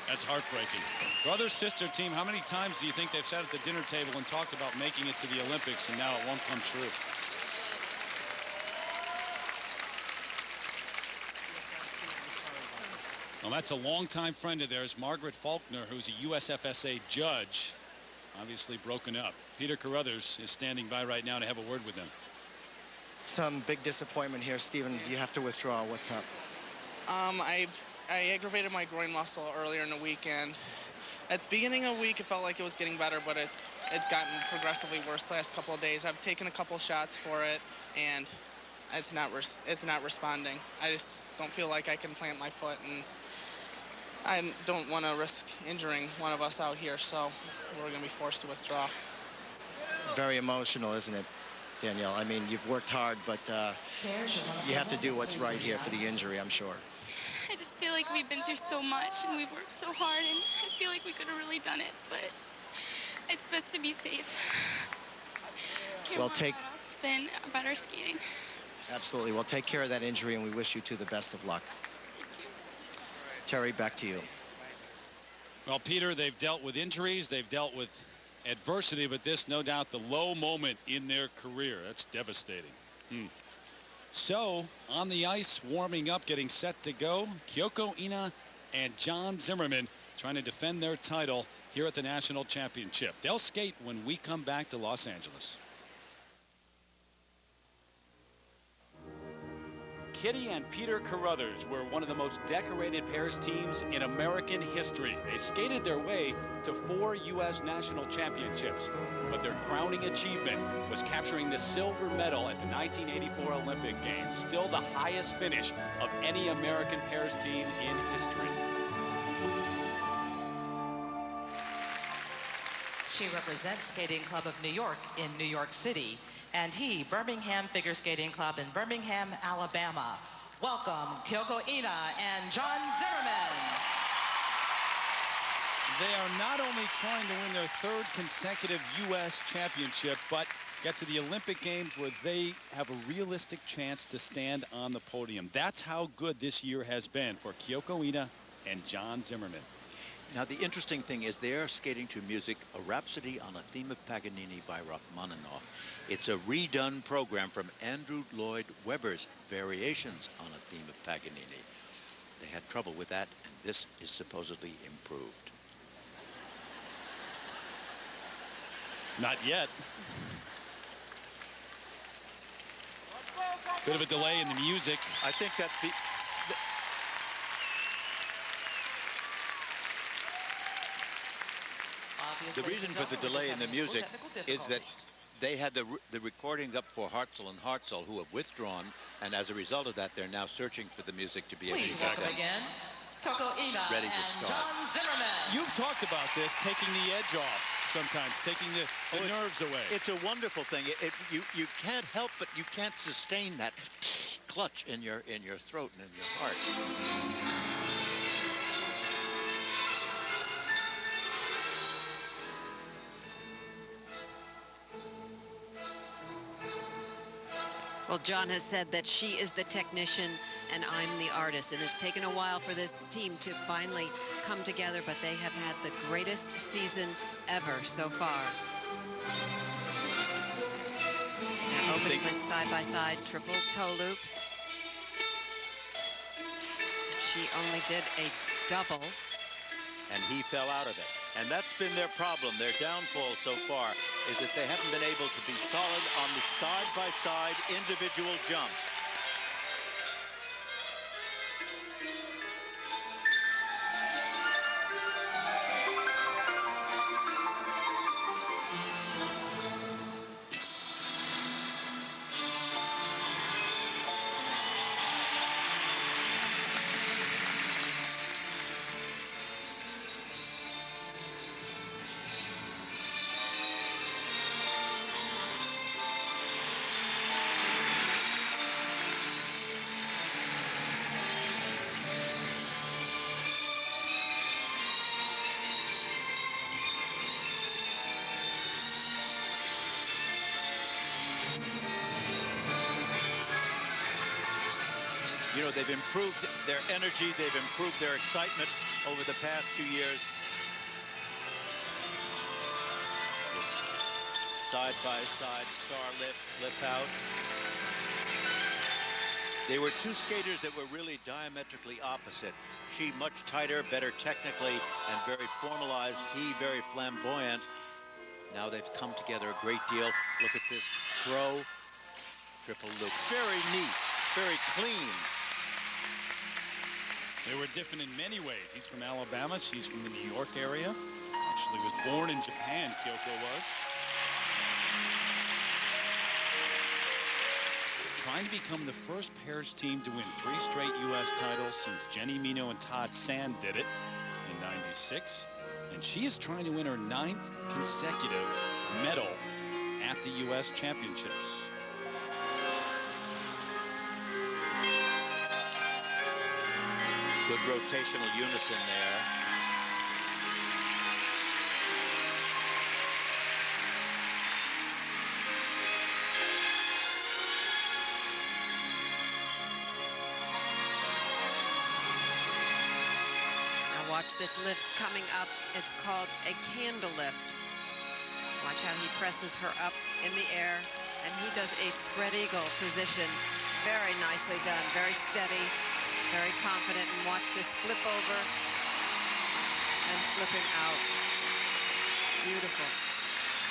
That's heartbreaking. Brother-sister team, how many times do you think they've sat at the dinner table and talked about making it to the Olympics, and now it won't come true? Well, that's a longtime friend of theirs, Margaret Faulkner, who's a USFSA judge, obviously broken up. Peter Carruthers is standing by right now to have a word with them. Some big disappointment here, Stephen. You have to withdraw. What's up? I aggravated my groin muscle earlier in the weekend. At the beginning of the week, it felt like it was getting better, but it's gotten progressively worse the last couple of days. I've taken a couple shots for it, and it's not responding. I just don't feel like I can plant my foot, and I don't want to risk injuring one of us out here, so we're going to be forced to withdraw. Very emotional, isn't it, Danielle? I mean, you've worked hard, but you have to do what's right here for the injury, I'm sure. I just feel like we've been through so much, and we've worked so hard, and I feel like we could have really done it, but it's best to be safe. Well, take than better skating. Absolutely. Well, take care of that injury, and we wish you two the best of luck. Terry, back to you. Well, Peter, they've dealt with injuries, they've dealt with adversity, but this, no doubt, the low moment in their career. That's devastating. So, on the ice, warming up, getting set to go, Kyoko Ina and John Zimmerman trying to defend their title here at the National Championship. They'll skate when we come back to Los Angeles. Kitty and Peter Carruthers were one of the most decorated pairs teams in American history. They skated their way to 4 U.S. national championships, but their crowning achievement was capturing the silver medal at the 1984 Olympic Games, still the highest finish of any American pairs team in history. She represents Skating Club of New York in New York City, and he, Birmingham Figure Skating Club in Birmingham, Alabama. Welcome, Kyoko Ina and John Zimmerman. They are not only trying to win their 3rd consecutive U.S. championship, but get to the Olympic Games where they have a realistic chance to stand on the podium. That's how good this year has been for Kyoko Ina and John Zimmerman. Now, the interesting thing is they're skating to music, a Rhapsody on a Theme of Paganini by Rachmaninoff. It's a redone program from Andrew Lloyd Webber's Variations on a Theme of Paganini. They had trouble with that, and this is supposedly improved. Not yet. Bit of a delay in the music. I think that's the reason for the delay in the music is that they had the recordings up for Hartzell and Hartzell, who have withdrawn, and as a result of that, they're now searching for the music to be able to get them ready to start. You've talked about this, taking the edge off sometimes, taking the nerves away. It's a wonderful thing. You can't help, but you can't sustain that clutch in your throat and in your heart. Well, John has said that she is the technician and I'm the artist, and it's taken a while for this team to finally come together, but they have had the greatest season ever so far. Now opening with side-by-side triple toe loops. She only did a double. And he fell out of it. And that's been their problem. Their downfall so far is that they haven't been able to be solid on the side-by-side individual jumps. You know, they've improved their energy, they've improved their excitement over the past 2 years. Side-by-side star lift, flip out. They were two skaters that were really diametrically opposite. She much tighter, better technically, and very formalized. He very flamboyant. Now they've come together a great deal. Look at this throw, triple loop. Very neat, very clean. They were different in many ways. He's from Alabama. She's from the New York area. Actually was born in Japan, Kyoko was. Trying to become the first pairs team to win 3 straight U.S. titles since Jenny Mino and Todd Sand did it in '96. And she is trying to win her 9th consecutive medal at the U.S. Championships. Good rotational unison there. Now watch this lift coming up. It's called a candle lift. Watch how he presses her up in the air, and he does a spread eagle position. Very nicely done, very steady. Very confident, and watch this flip over and flipping out. Beautiful.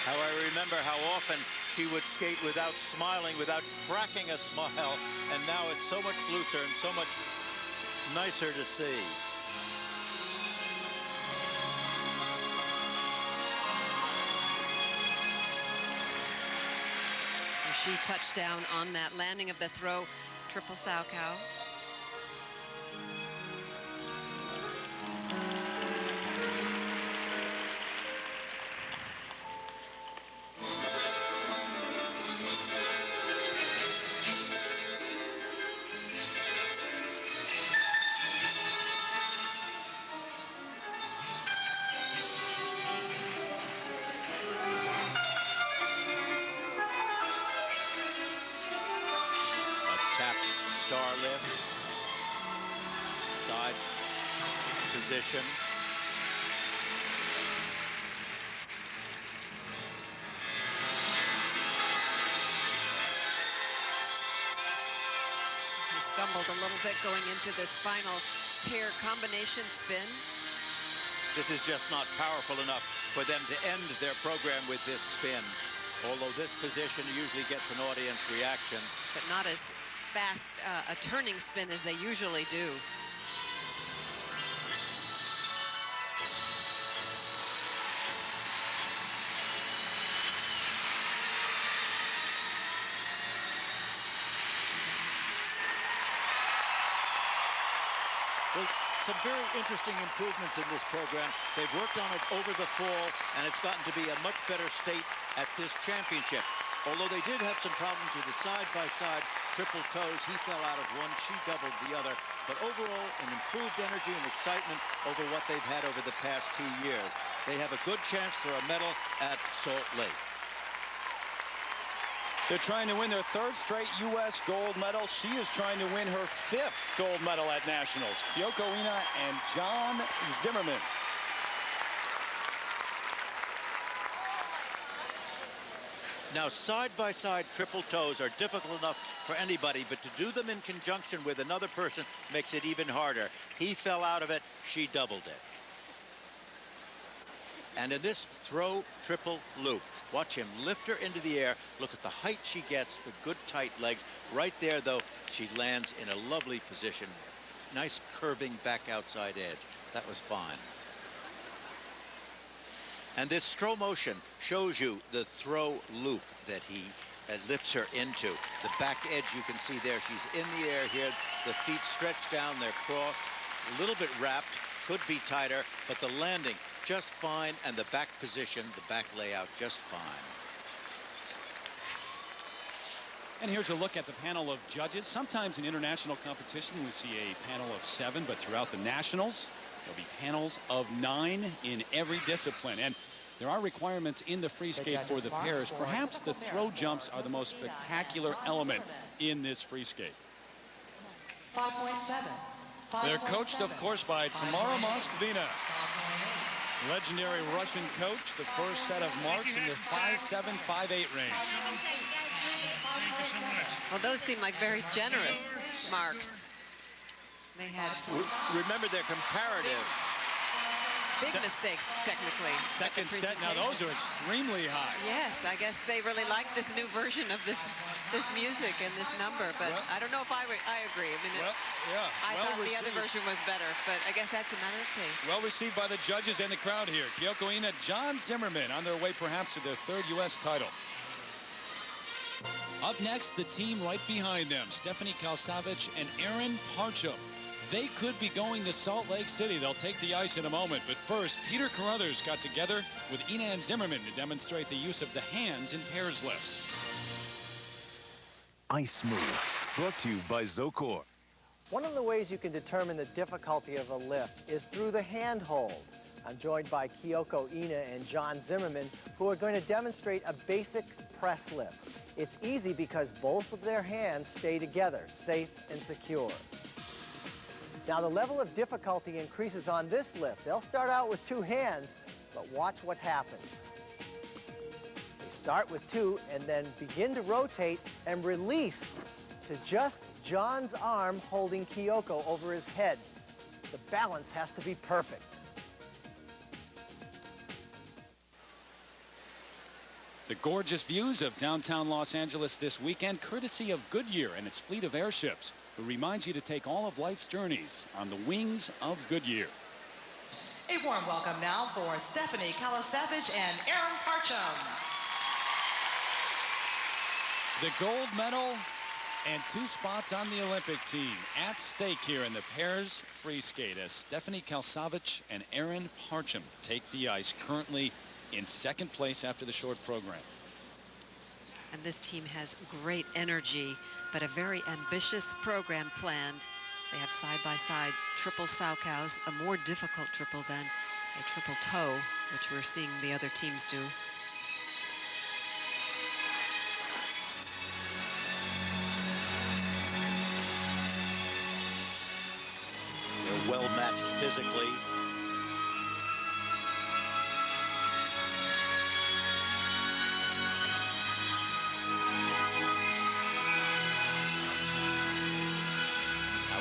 How I remember how often she would skate without smiling, without cracking a smile, and now it's so much looser and so much nicer to see. She touched down on that landing of the throw, triple sow cow. Star lift, side position. He stumbled a little bit going into this final pair combination spin. This is just not powerful enough for them to end their program with this spin. Although this position usually gets an audience reaction. But not as fast a turning spin as they usually do. Well, some very interesting improvements in this program. They've worked on it over the fall, and it's gotten to be a much better state at this championship. Although they did have some problems with the side-by-side triple toes. He fell out of one, she doubled the other. But overall, an improved energy and excitement over what they've had over the past 2 years. They have a good chance for a medal at Salt Lake. They're trying to win their 3rd straight U.S. gold medal. She is trying to win her 5th gold medal at Nationals. Kyoko Ina and John Zimmerman. Now, side-by-side triple toes are difficult enough for anybody, but to do them in conjunction with another person makes it even harder. He fell out of it, she doubled it. And in this throw triple loop, watch him lift her into the air. Look at the height she gets, the good tight legs. Right there, though, she lands in a lovely position. Nice curving back outside edge. That was fine. And this strow motion shows you the throw loop that he lifts her into. The back edge you can see there. She's in the air here. The feet stretched down. They're crossed. A little bit wrapped. Could be tighter. But the landing just fine. And the back position, the back layout, just fine. And here's a look at the panel of judges. Sometimes in international competition, we see a panel of 7. But throughout the nationals, there'll be panels of 9 in every discipline. And there are requirements in the free skate for the pairs. Perhaps the throw jumps are the most spectacular element in this free skate. 5.7. They're coached, of course, by Tamara Moskvina, legendary Russian coach. The first set of marks in the 5.7, 5.8 range. Well, those seem like very generous marks. They had some remember, they're comparative. Big mistakes, technically. Second set, now those are extremely high. Yes, I guess they really like this new version of this music and this number, but well, I don't know if I agree. I mean, I thought the other version was better, but I guess that's a matter of taste. Well received by the judges and the crowd here. Kyoko Ina, John Zimmerman on their way perhaps to their 3rd U.S. title. Up next, the team right behind them, Stephanie Kalsavich and Aaron Parcham. They could be going to Salt Lake City. They'll take the ice in a moment. But first, Peter Carruthers got together with Ina and Zimmerman to demonstrate the use of the hands in pairs lifts. Ice Moves, brought to you by Zocor. One of the ways you can determine the difficulty of a lift is through the hand hold. I'm joined by Kyoko Ina and John Zimmerman, who are going to demonstrate a basic press lift. It's easy because both of their hands stay together, safe and secure. Now, the level of difficulty increases on this lift. They'll start out with 2 hands, but watch what happens. They start with 2 and then begin to rotate and release to just John's arm holding Kyoko over his head. The balance has to be perfect. The gorgeous views of downtown Los Angeles this weekend, courtesy of Goodyear and its fleet of airships, who reminds you to take all of life's journeys on the wings of Goodyear. A warm welcome now for Stephanie Kalasavage and Aaron Parcham. The gold medal and 2 spots on the Olympic team at stake here in the pairs free skate as Stephanie Kalasavage and Aaron Parcham take the ice, currently in 2nd place after the short program. And this team has great energy, but a very ambitious program planned. They have side-by-side triple Salchows, a more difficult triple than a triple toe, which we're seeing the other teams do. They're well matched physically.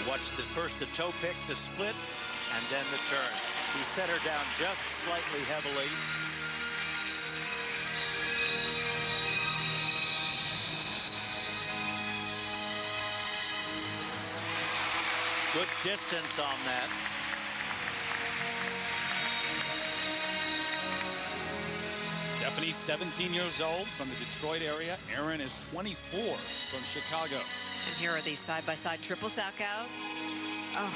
Watch first the toe pick, the split, and then the turn. He set her down just slightly heavily. Good distance on that. Stephanie's 17 years old from the Detroit area. Aaron is 24 from Chicago. And here are these side-by-side triple Salchows. Oh,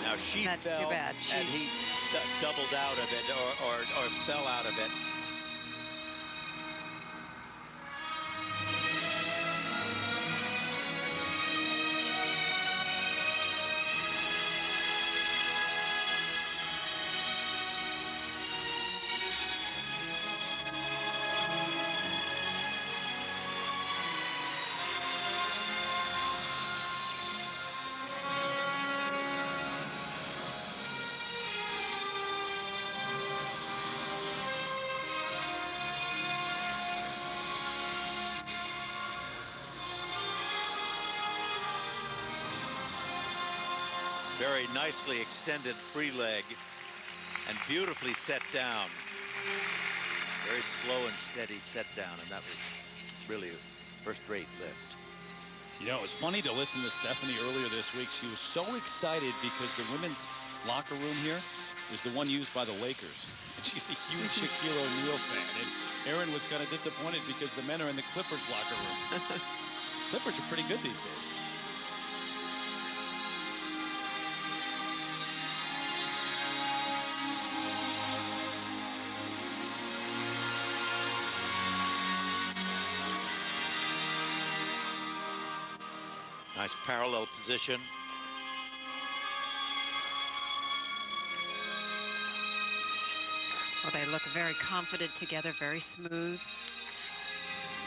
now she that's fell, too bad. and he doubled out of it or fell out of it. Very nicely extended free leg and beautifully set down. Very slow and steady set down, and that was really a first-rate lift. You know, it was funny to listen to Stephanie earlier this week. She was so excited because the women's locker room here is the one used by the Lakers. And she's a huge Shaquille O'Neal fan. And Aaron was kind of disappointed because the men are in the Clippers locker room. Clippers are pretty good these days. Nice parallel position. Well, they look very confident together, very smooth.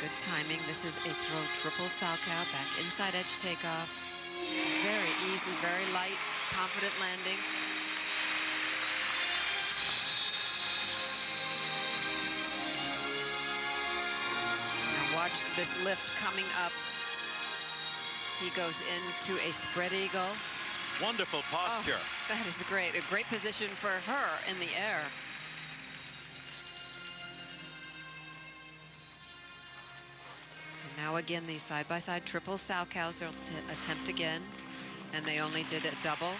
Good timing. This is a throw triple Salchow, back inside edge takeoff. Very easy, very light, confident landing. Now watch this lift coming up. He goes into a spread eagle. Wonderful posture. Oh, that is great. A great position for her in the air. And now again, these side-by-side triple Salchows will attempt again. And they only did a double.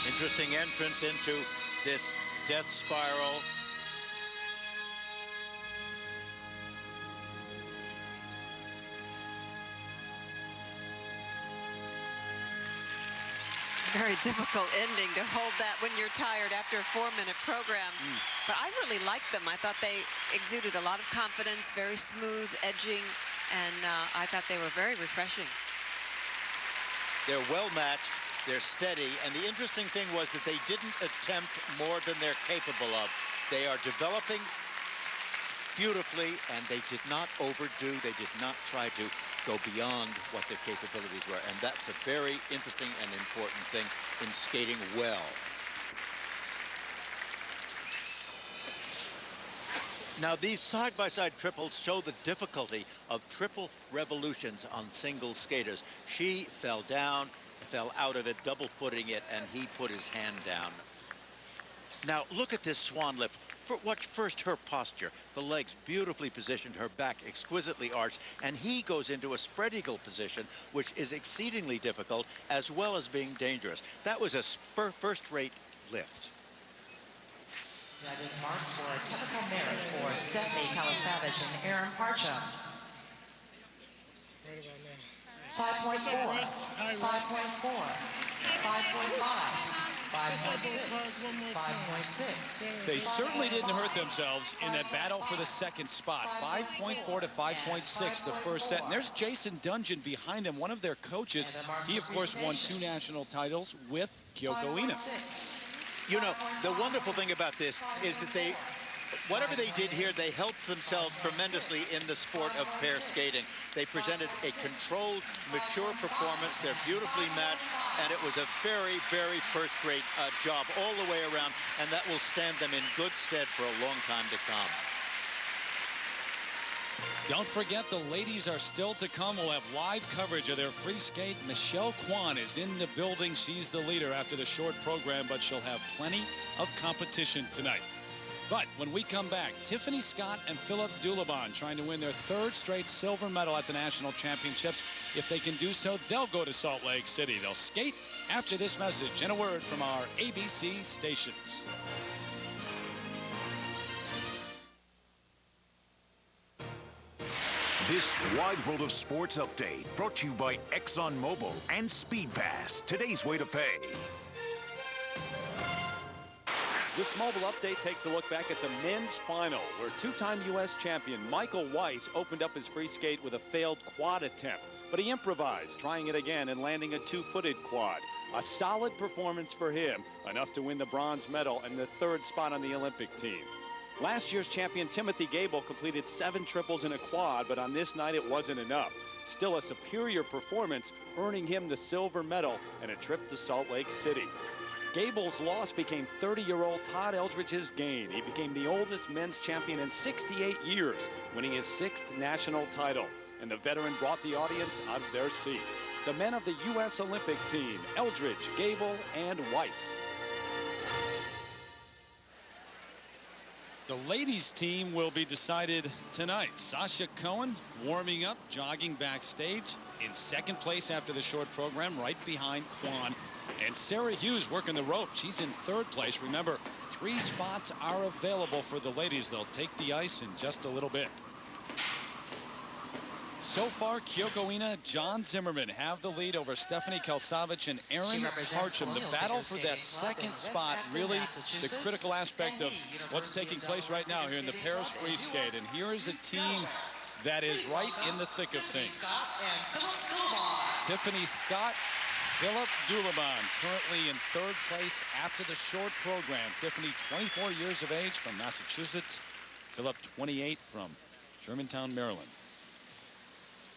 Interesting entrance into this death spiral. Very difficult ending to hold that when you're tired after a 4-minute program. But I really liked them. I thought they exuded a lot of confidence, very smooth edging, and I thought they were very refreshing. They're well matched, they're steady, and the interesting thing was that they didn't attempt more than they're capable of. They are developing beautifully, and they did not overdo. They did not try to go beyond what their capabilities were, and that's a very interesting and important thing in skating well. Now, these side-by-side triples show the difficulty of triple revolutions on single skaters. She fell down, fell out of it, double-footing it, and he put his hand down. Now, look at this swan lift. Watch first her posture. The legs beautifully positioned, her back exquisitely arched, and he goes into a spread eagle position, which is exceedingly difficult, as well as being dangerous. That was a first-rate lift. Judges mark for technical merit for Stephanie Kalasavage and Aaron Parcham. 5.4, 5.4, 5.5. 5.6, 5.6. They certainly didn't hurt themselves in that battle for the second spot. 5.4 to 5.6 the first set. And there's Jason Dungeon behind them, one of their coaches. He, of course, won 2 national titles with Kyoko Ina. You know, the wonderful thing about this is that whatever they did here, they helped themselves tremendously in the sport of pair skating. They presented a controlled, mature performance. They're beautifully matched, and it was a very, very first-rate job all the way around, and that will stand them in good stead for a long time to come. Don't forget, the ladies are still to come. We'll have live coverage of their free skate. Michelle Kwan is in the building. She's the leader after the short program, but she'll have plenty of competition tonight. But when we come back, Tiffany Scott and Philip Dulabon trying to win their 3rd straight silver medal at the national championships. If they can do so, they'll go to Salt Lake City. They'll skate after this message and a word from our ABC stations. This Wide World of Sports update brought to you by ExxonMobil and Speed Pass, today's way to pay. This mobile update takes a look back at the men's final, where 2-time U.S. champion Michael Weiss opened up his free skate with a failed quad attempt. But he improvised, trying it again and landing a 2-footed quad. A solid performance for him, enough to win the bronze medal and the 3rd spot on the Olympic team. Last year's champion Timothy Gable completed 7 triples in a quad, but on this night it wasn't enough. Still a superior performance, earning him the silver medal and a trip to Salt Lake City. Gable's loss became 30-year-old Todd Eldridge's gain. He became the oldest men's champion in 68 years, winning his 6th national title. And the veteran brought the audience out of their seats. The men of the U.S. Olympic team, Eldridge, Gable, and Weiss. The ladies' team will be decided tonight. Sasha Cohen warming up, jogging backstage in 2nd place after the short program, right behind Kwan. And Sarah Hughes working the rope. She's in 3rd place. Remember, 3 spots are available for the ladies. They'll take the ice in just a little bit. So far, Kyoko Ina, John Zimmerman have the lead over Stephanie Kalsavage and Aaron Parcham. The battle for that 2nd spot, really the critical aspect of what's taking place right now here in the pairs free skate. And here is a team that is right in the thick of things. Tiffany Scott, Philip Dulabon, currently in 3rd place after the short program. Tiffany, 24 years of age, from Massachusetts. Philip, 28, from Germantown, Maryland.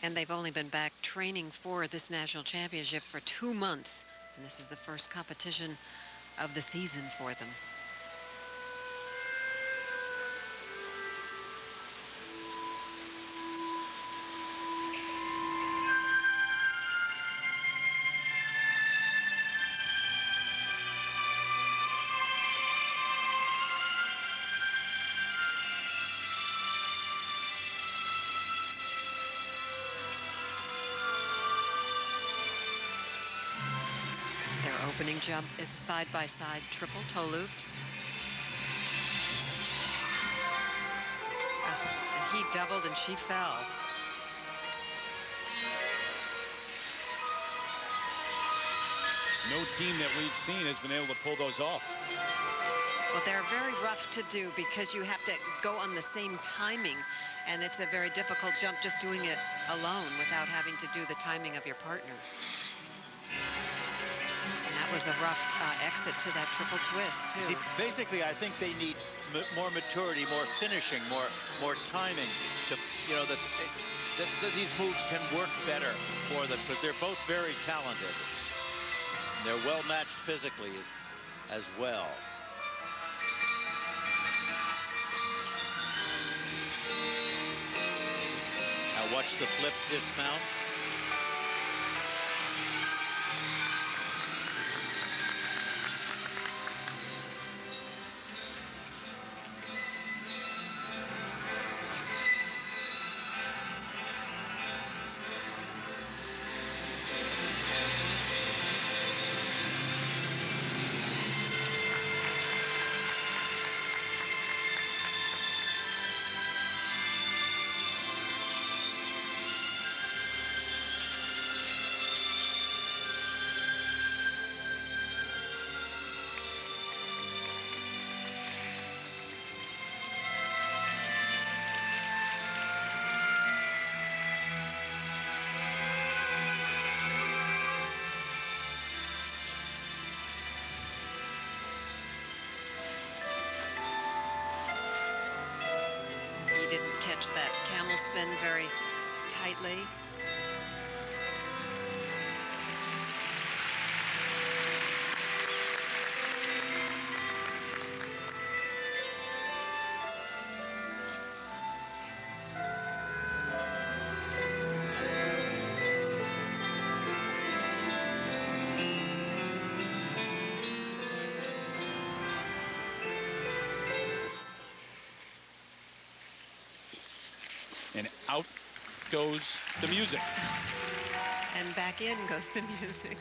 And they've only been back training for this national championship for 2 months. And this is the first competition of the season for them. Opening jump is side-by-side triple toe loops. doubled and she fell. No team that we've seen has been able to pull those off. Well, they're very rough to do because you have to go on the same timing, and it's a very difficult jump just doing it alone without having to do the timing of your partner. And that was a rough exit to that triple twist, too. See, basically, I think they need more maturity, more finishing, more timing to, you know, that these moves can work better for them because they're both very talented. And they're well matched physically as well. Now watch the flip dismount. Didn't catch that camel spin very tightly. And out goes the music. And back in goes the music.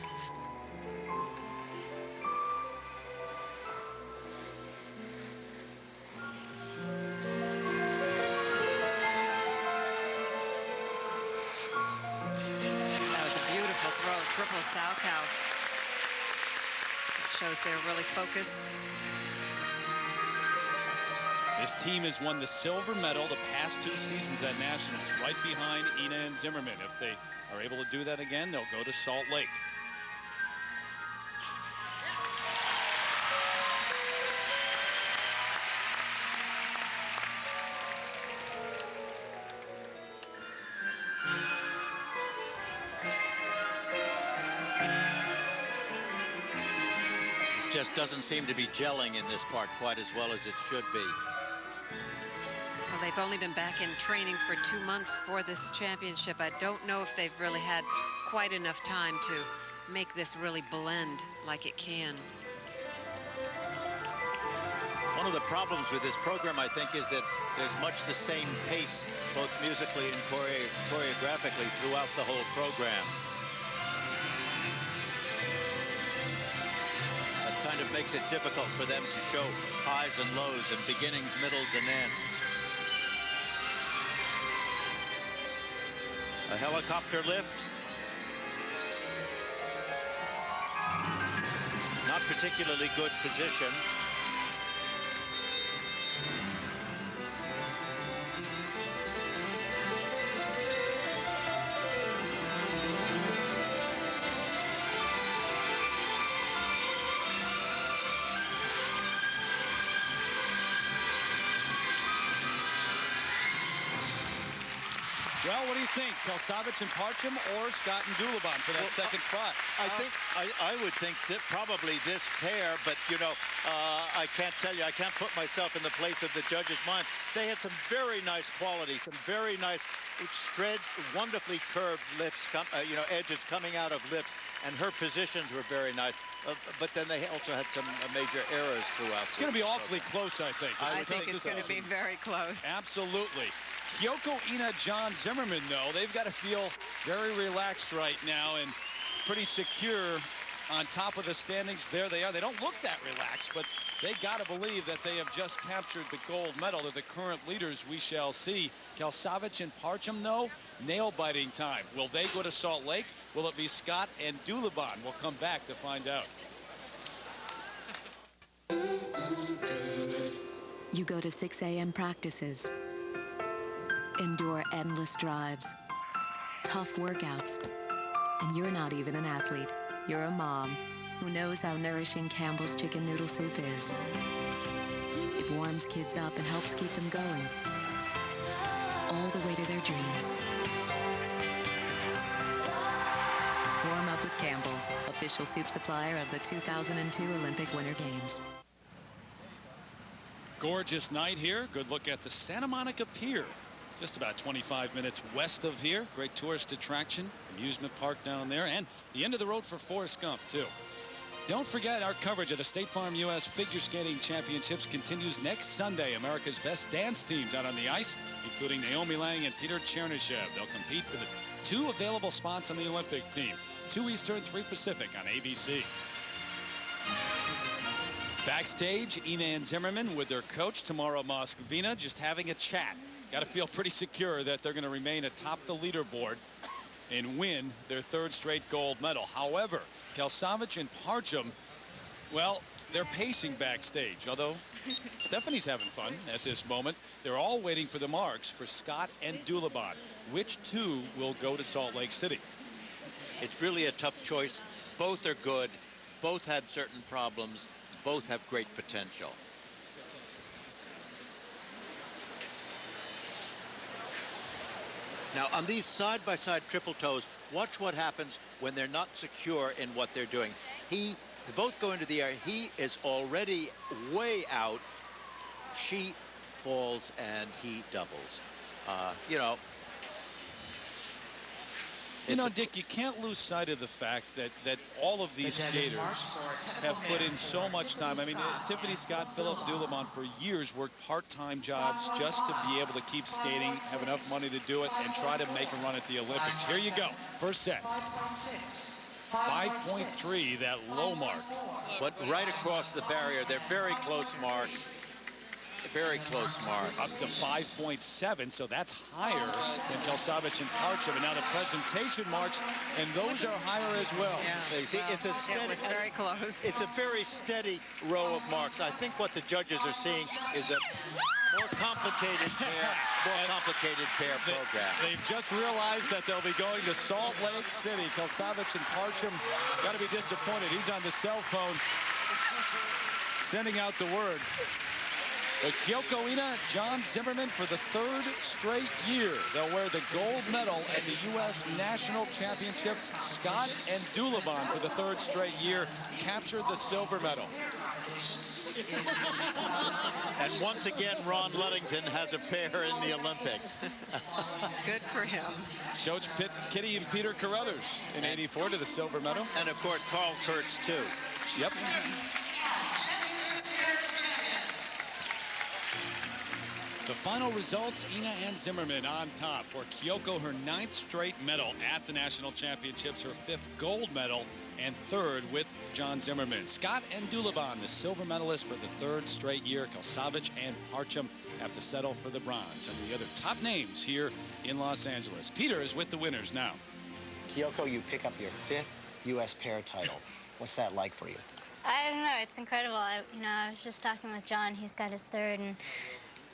That was a beautiful throw, triple sow cow. It shows they're really focused. This team has won the silver medal the past 2 seasons at Nationals, right behind Ina and Zimmerman. If they are able to do that again, they'll go to Salt Lake. This just doesn't seem to be gelling in this part quite as well as it should be. Well, they've only been back in training for 2 months for this championship. I don't know if they've really had quite enough time to make this really blend like it can. One of the problems with this program, I think, is that there's much the same pace, both musically and choreographically, throughout the whole program. That kind of makes it difficult for them to show highs and lows and beginnings, middles, and ends. A helicopter lift. Not particularly good position. Well, what do you think? Kelsavich and Parcham or Scott and Dulabon for that second spot? I would think that probably this pair, but you know, I can't tell you, I can't put myself in the place of the judge's mind. They had some very nice quality, some very nice wonderfully curved lifts, you know, edges coming out of lifts, and her positions were very nice. But then they also had some major errors throughout. It's going to be awfully close, I think. I think it's going to be very close. Absolutely. Kyoko Ina, John Zimmerman, though, they've got to feel very relaxed right now and pretty secure on top of the standings. There they are. They don't look that relaxed, but they got to believe that they have just captured the gold medal. They're the current leaders. We shall see. Kalsavich and Parcham, though, nail-biting time. Will they go to Salt Lake? Will it be Scott and Dulaban? We'll come back to find out. You go to 6 a.m. practices, endure endless drives, tough workouts, and you're not even an athlete. You're a mom who knows how nourishing Campbell's chicken noodle soup is. It warms kids up and helps keep them going, all the way to their dreams. Warm up with Campbell's, official soup supplier of the 2002 Olympic Winter Games. Gorgeous night here. Good look at the Santa Monica Pier. Just about 25 minutes west of here. Great tourist attraction, amusement park down there, and the end of the road for Forrest Gump, too. Don't forget our coverage of the State Farm U.S. Figure Skating Championships continues next Sunday. America's best dance teams out on the ice, including Naomi Lang and Peter Chernishev. They'll compete for the 2 available spots on the Olympic team. 2 Eastern, 3 Pacific on ABC. Backstage, Ina and Zimmerman with their coach, Tamara Moscovina, just having a chat. Got to feel pretty secure that they're going to remain atop the leaderboard and win their 3rd straight gold medal. However, Kalsavich and Parcham, well, they're pacing backstage, although Stephanie's having fun at this moment. They're all waiting for the marks for Scott and Dulaban. Which 2 will go to Salt Lake City? It's really a tough choice. Both are good. Both had certain problems. Both have great potential. Now, on these side-by-side triple toes, watch what happens when they're not secure in what they're doing. They both go into the air. He is already way out. She falls and he doubles. Dick, you can't lose sight of the fact that all of these skaters have put in so much time. I mean, Tiffany Scott, Philip Dulaban for years worked part-time jobs just to be able to keep skating, have enough money to do it, and try to make a run at the Olympics. Here you go. First set. 5.3, that low mark. But right across the barrier, they're very close marks. Very close marks. Up to 5.7, so that's higher than Kalsavich and Parcham. And now the presentation marks, and those are higher as well. Yeah. See, it's a steady, it was very close. It's a very steady row of marks. I think what the judges are seeing is a more complicated pair program. They've just realized that they'll be going to Salt Lake City. Kalsavich and Parcham got to be disappointed. He's on the cell phone sending out the word. But Kyoko Ina, John Zimmerman for the 3rd straight year. They'll wear the gold medal at the U.S. National Championships. Scott and Dulaban for the 3rd straight year captured the silver medal. And once again, Ron Ludington has a pair in the Olympics. Good for him. Coach Kitty and Peter Carruthers in '84 to the silver medal. And, of course, Carl Kurtz, too. Yep. The final results, Ina and Zimmerman on top for Kyoko, her 9th straight medal at the National Championships, her 5th gold medal, and 3rd with John Zimmerman. Scott and Dulaban, the silver medalists for the 3rd straight year. Kalsavich and Parcham have to settle for the bronze. And the other top names here in Los Angeles. Peter is with the winners now. Kyoko, you pick up your 5th U.S. pair title. What's that like for you? I don't know. It's incredible. I was just talking with John. He's got his 3rd, and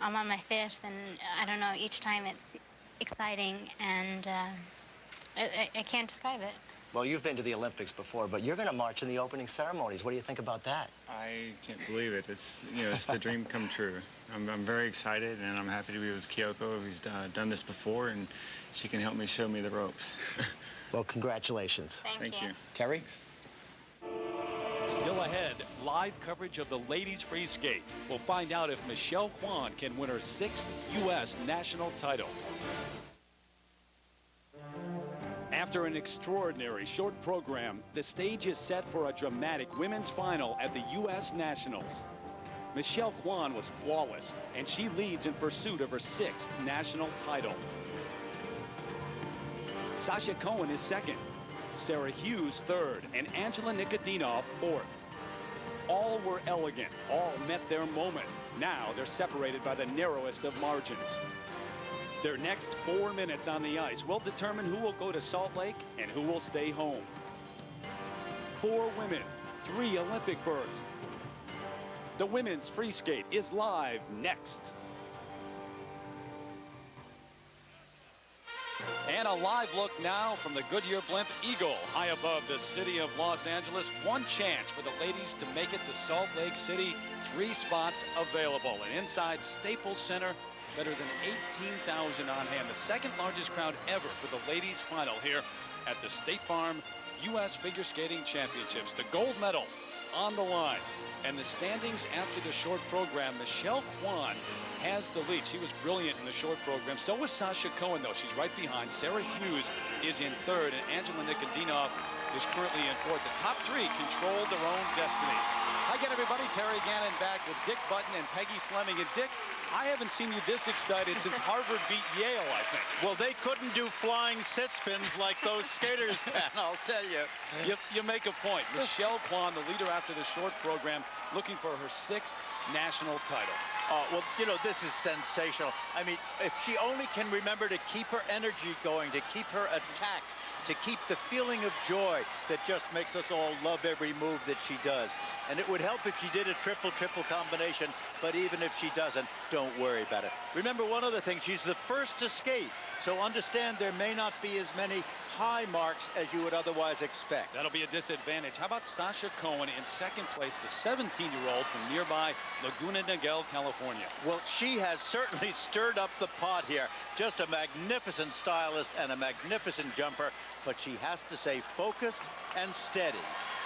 I'm on my 5th, and I don't know, each time it's exciting, and I can't describe it. Well, you've been to the Olympics before, but you're going to march in the opening ceremonies. What do you think about that? I can't believe it. It's, it's the dream come true. I'm very excited, and I'm happy to be with Kyoko, who's done this before, and she can help me show me the ropes. Well, congratulations. Thank you. Terry? Still ahead, live coverage of the ladies free skate. We'll find out if Michelle Kwan can win her 6th U.S. national title. After an extraordinary short program, the stage is set for a dramatic women's final at the U.S. Nationals. Michelle Kwan was flawless, and she leads in pursuit of her 6th national title. Sasha Cohen is second. Sarah Hughes third, and Angela Nikodinov fourth. All were elegant. All met their moment. Now they're separated by the narrowest of margins. Their next 4 minutes on the ice will determine who will go to Salt Lake and who will stay home. 4 women, 3 Olympic berths. The women's free skate is live next. And a live look now from the Goodyear Blimp Eagle high above the city of Los Angeles. One chance for the ladies to make it to Salt Lake City. 3 spots available. And inside Staples Center, better than 18,000 on hand. The second largest crowd ever for the ladies final here at the State Farm U.S. Figure Skating Championships. The gold medal on the line. And the standings after the short program, Michelle Kwan has the lead. She was brilliant in the short program. So was Sasha Cohen, though. She's right behind. Sarah Hughes is in third, and Angela Nikodinov is currently in fourth. The top 3 control their own destiny. Hi again, everybody. Terry Gannon back with Dick Button and Peggy Fleming. And Dick, I haven't seen you this excited since Harvard beat Yale, I think. Well, they couldn't do flying sit spins like those skaters can, I'll tell you. You make a point. Michelle Kwan, the leader after the short program, looking for her 6th national title. Well, you know, this is sensational. I mean, if she only can remember to keep her energy going, to keep her attack, to keep the feeling of joy that just makes us all love every move that she does. And it would help if she did a triple-triple combination, but even if she doesn't, don't worry about it. Remember one other thing, she's the first to skate, so understand there may not be as many high marks as you would otherwise expect. That'll be a disadvantage. How about Sasha Cohen in second place, the 17-year-old from nearby Laguna Niguel, California? Well, she has certainly stirred up the pot here. Just a magnificent stylist and a magnificent jumper, but she has to stay focused and steady.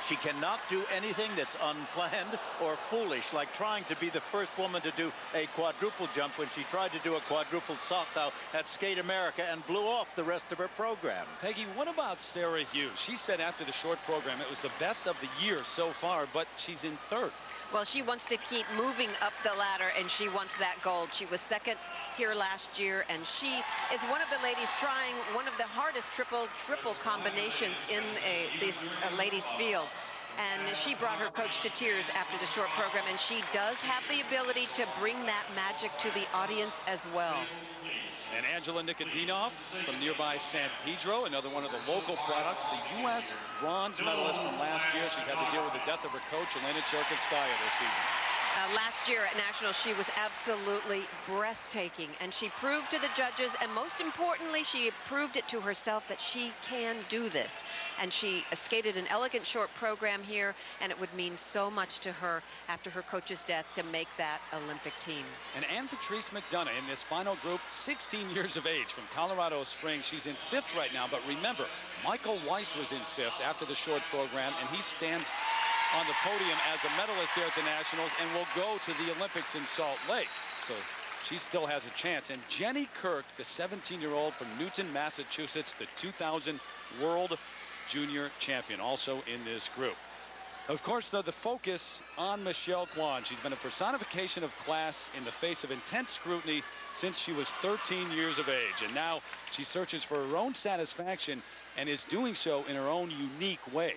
She cannot do anything that's unplanned or foolish, like trying to be the first woman to do a quadruple jump when she tried to do a quadruple salto at Skate America and blew off the rest of her program. Peggy, what about Sarah Hughes? She said after the short program it was the best of the year so far, but she's in third. Well, she wants to keep moving up the ladder, and she wants that gold. She was second here last year, and she is one of the ladies trying one of the hardest triple combinations in this ladies field. And she brought her coach to tears after the short program, and she does have the ability to bring that magic to the audience as well. And Angela Nikodinov from nearby San Pedro, another one of the local products, the U.S. bronze medalist from last year. She's had to deal with the death of her coach, Elena Cherkasskaya, this season. Last year at Nationals, she was absolutely breathtaking, and she proved to the judges, and most importantly, she proved it to herself that she can do this. And she skated an elegant short program here, and it would mean so much to her after her coach's death to make that Olympic team. And Anne-Patrice McDonough in this final group, 16 years of age from Colorado Springs. She's in 5th right now, but remember, Michael Weiss was in 5th after the short program, and he stands on the podium as a medalist here at the Nationals and will go to the Olympics in Salt Lake. So she still has a chance. And Jenny Kirk, the 17-year-old from Newton, Massachusetts, the 2000 World Junior Champion, also in this group. Of course, though, the focus on Michelle Kwan. She's been a personification of class in the face of intense scrutiny since she was 13 years of age. And now she searches for her own satisfaction and is doing so in her own unique way.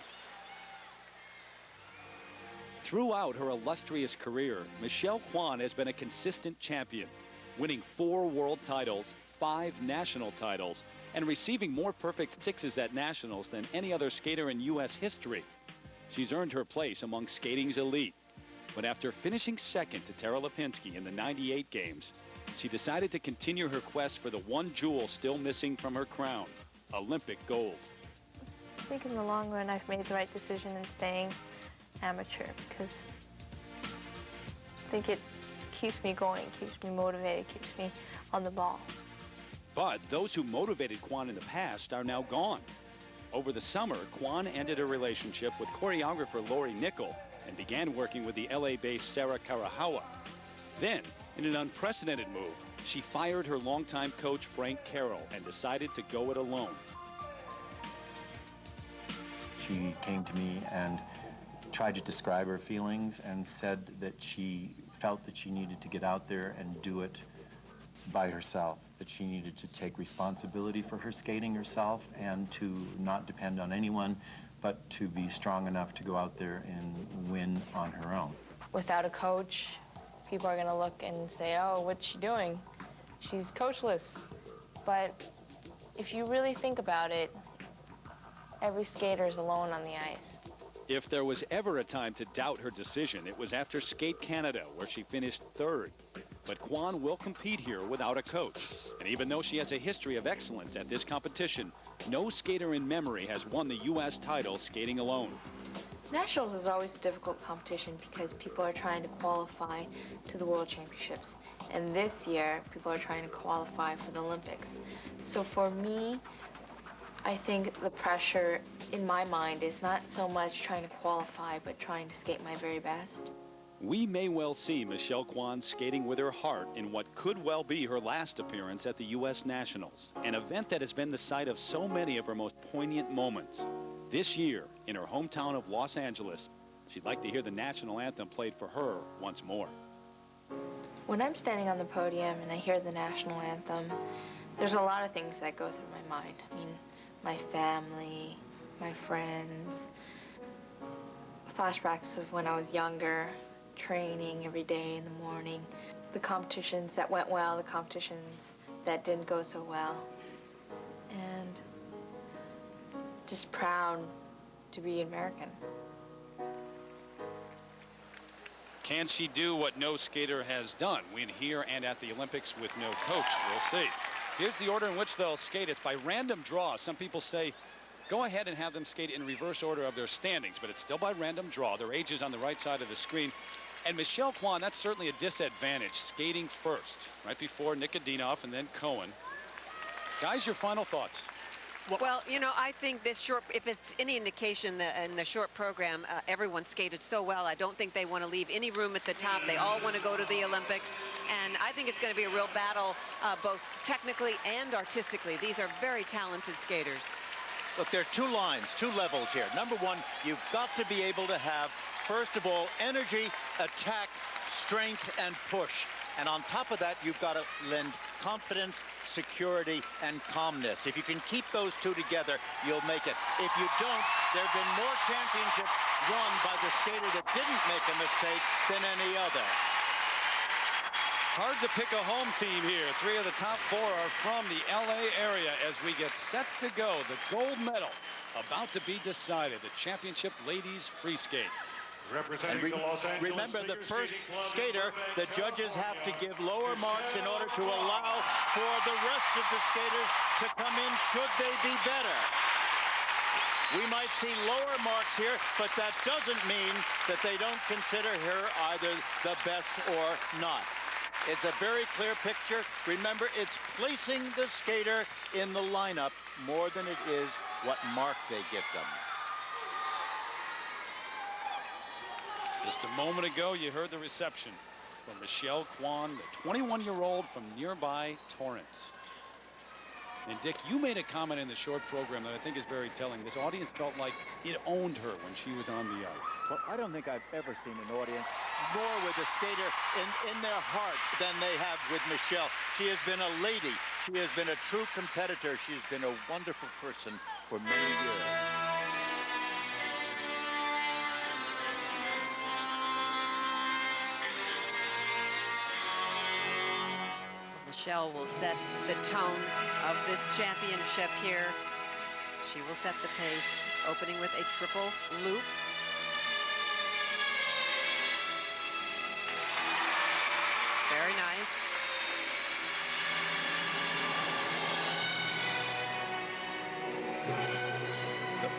Throughout her illustrious career, Michelle Kwan has been a consistent champion, winning 4 world titles, 5 national titles, and receiving more perfect sixes at nationals than any other skater in U.S. history. She's earned her place among skating's elite. But after finishing second to Tara Lipinski in the '98 games, she decided to continue her quest for the one jewel still missing from her crown, Olympic gold. I think in the long run, I've made the right decision in staying amateur, because I think it keeps me going, keeps me motivated, keeps me on the ball. But those who motivated Kwan in the past are now gone. Over the summer, Kwan ended a relationship with choreographer Lori Nickel and began working with the LA-based Sarah Karahawa. Then, in an unprecedented move, she fired her longtime coach Frank Carroll and decided to go it alone. She came to me and tried to describe her feelings and said that she felt that she needed to get out there and do it by herself. that she needed to take responsibility for her skating herself and to not depend on anyone, but to be strong enough to go out there and win on her own. Without a coach, people are going to look and say, oh, what's she doing? She's coachless. But if you really think about it, every skater is alone on the ice. If there was ever a time to doubt her decision, it was after Skate Canada, where she finished 3rd. But Kwon will compete here without a coach. And even though she has a history of excellence at this competition, no skater in memory has won the U.S. title skating alone. Nationals is always a difficult competition because people are trying to qualify to the World Championships. And this year, people are trying to qualify for the Olympics. So for me, I think the pressure in my mind is not so much trying to qualify, but trying to skate my very best. We may well see Michelle Kwon skating with her heart in what could well be her last appearance at the U.S. Nationals, an event that has been the site of so many of her most poignant moments. This year, in her hometown of Los Angeles, she'd like to hear the national anthem played for her once more. When I'm standing on the podium and I hear the national anthem, there's a lot of things that go through my mind. I mean, my family, my friends, flashbacks of when I was younger, training every day in the morning, the competitions that went well, the competitions that didn't go so well, and just proud to be American. Can she do what no skater has done? Win here and at the Olympics with no coach? We'll see. Here's the order in which they'll skate. It's by random draw. Some people say go ahead and have them skate in reverse order of their standings, but it's still by random draw. Their age is on the right side of the screen. And Michelle Kwon, that's certainly a disadvantage, skating first, right before Nikodinov and then Cohen. Guys, your final thoughts? Well, you know, I think this short, if it's any indication that in the short program, everyone skated so well. I don't think they want to leave any room at the top. They all want to go to the Olympics. And I think it's going to be a real battle, both technically and artistically. These are very talented skaters. Look, there are two lines, two levels here. Number one, you've got to be able to have, first of all, energy, attack, strength, and push. And on top of that, you've got to lend confidence, security, and calmness. If you can keep those two together, you'll make it. If you don't, there have been more championships won by the skater that didn't make a mistake than any other. Hard to pick a home team here. 3 of the top 4 are from the LA area as we get set to go. The gold medal about to be decided. The championship ladies free skate. And remember, the first skater, the judges have to give lower marks in order to allow for the rest of the skaters to come in should they be better. We might see lower marks here, but that doesn't mean that they don't consider her either the best or not. It's a very clear picture. Remember, it's placing the skater in the lineup more than it is what mark they give them. Just a moment ago, you heard the reception from Michelle Kwon, the 21-year-old from nearby Torrance. And Dick, you made a comment in the short program that I think is very telling. This audience felt like it owned her when she was on the ice. Well, I don't think I've ever seen an audience more with a skater in their heart than they have with Michelle. She has been a lady. She has been a true competitor. She's been a wonderful person for many years. Michelle will set the tone of this championship here. She will set the pace, opening with a triple loop. Very nice.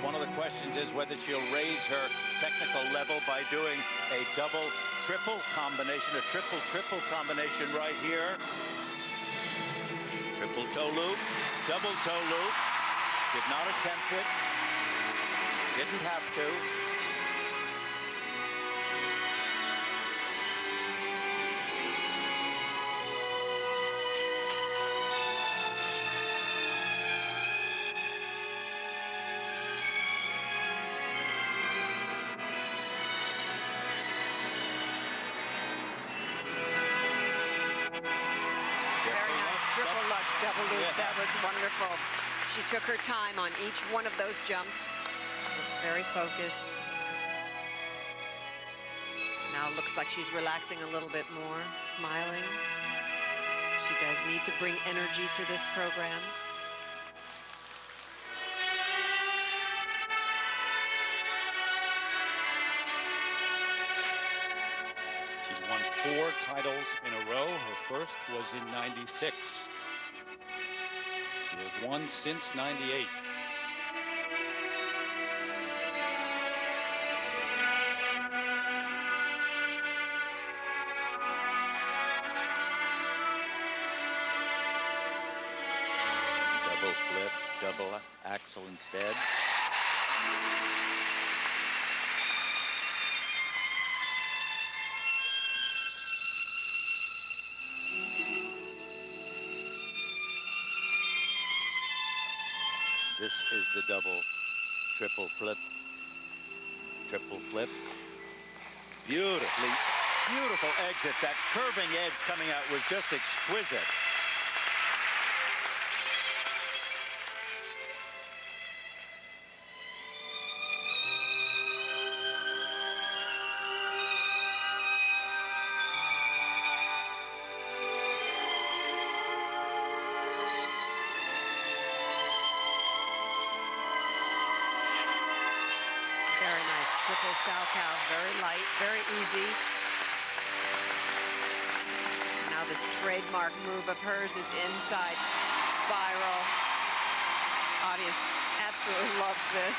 One of the questions is whether she'll raise her technical level by doing a double-triple combination, a triple-triple combination right here. Triple toe loop, double toe loop. Did not attempt it. Didn't have to. double loop. Yeah. That was wonderful. She took her time on each one of those jumps. Was very focused. Now it looks like she's relaxing a little bit more, smiling. She does need to bring energy to this program. She's won 4 titles in a row. Her first was in '96. She has won since '98. Double flip, double axel instead. This is the double triple flip. Triple flip. Beautiful exit. That curving edge coming out was just exquisite. Triple cow, very light, very easy. Now this trademark move of hers is inside spiral. Audience absolutely loves this.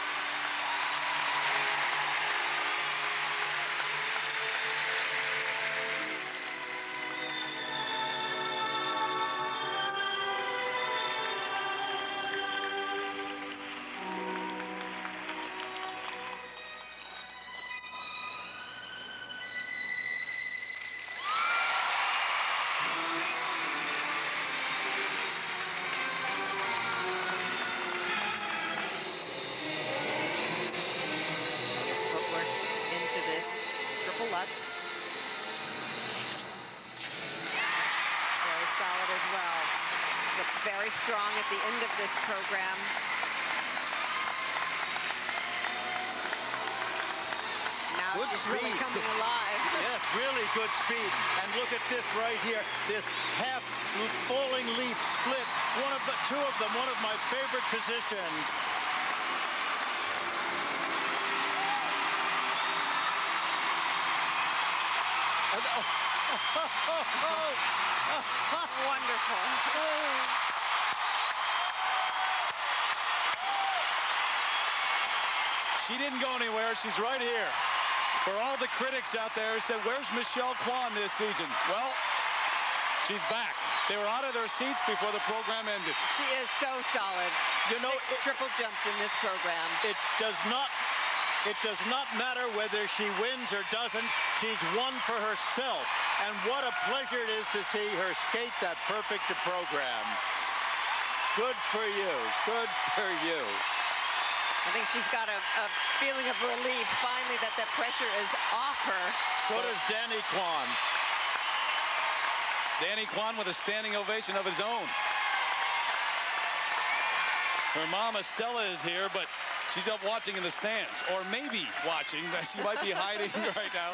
Very strong at the end of this program. Now good she's speed. Really coming alive. Yes, really good speed. And look at this right here. This half falling leaf split. Two of them, one of my favorite positions. Wonderful. She didn't go anywhere. She's right here. For all the critics out there who said, where's Michelle Kwan this season? Well, she's back. They were out of their seats before the program ended. She is so solid. You know, triple jumps in this program. It does not matter whether she wins or doesn't. She's won for herself. And what a pleasure it is to see her skate that perfect program. Good for you. Good for you. I think she's got a feeling of relief finally that the pressure is off her. So does Danny Kwan. Danny Kwan with a standing ovation of his own. Her mom Estella is here, but she's up watching in the stands, or maybe watching. She might be hiding right now.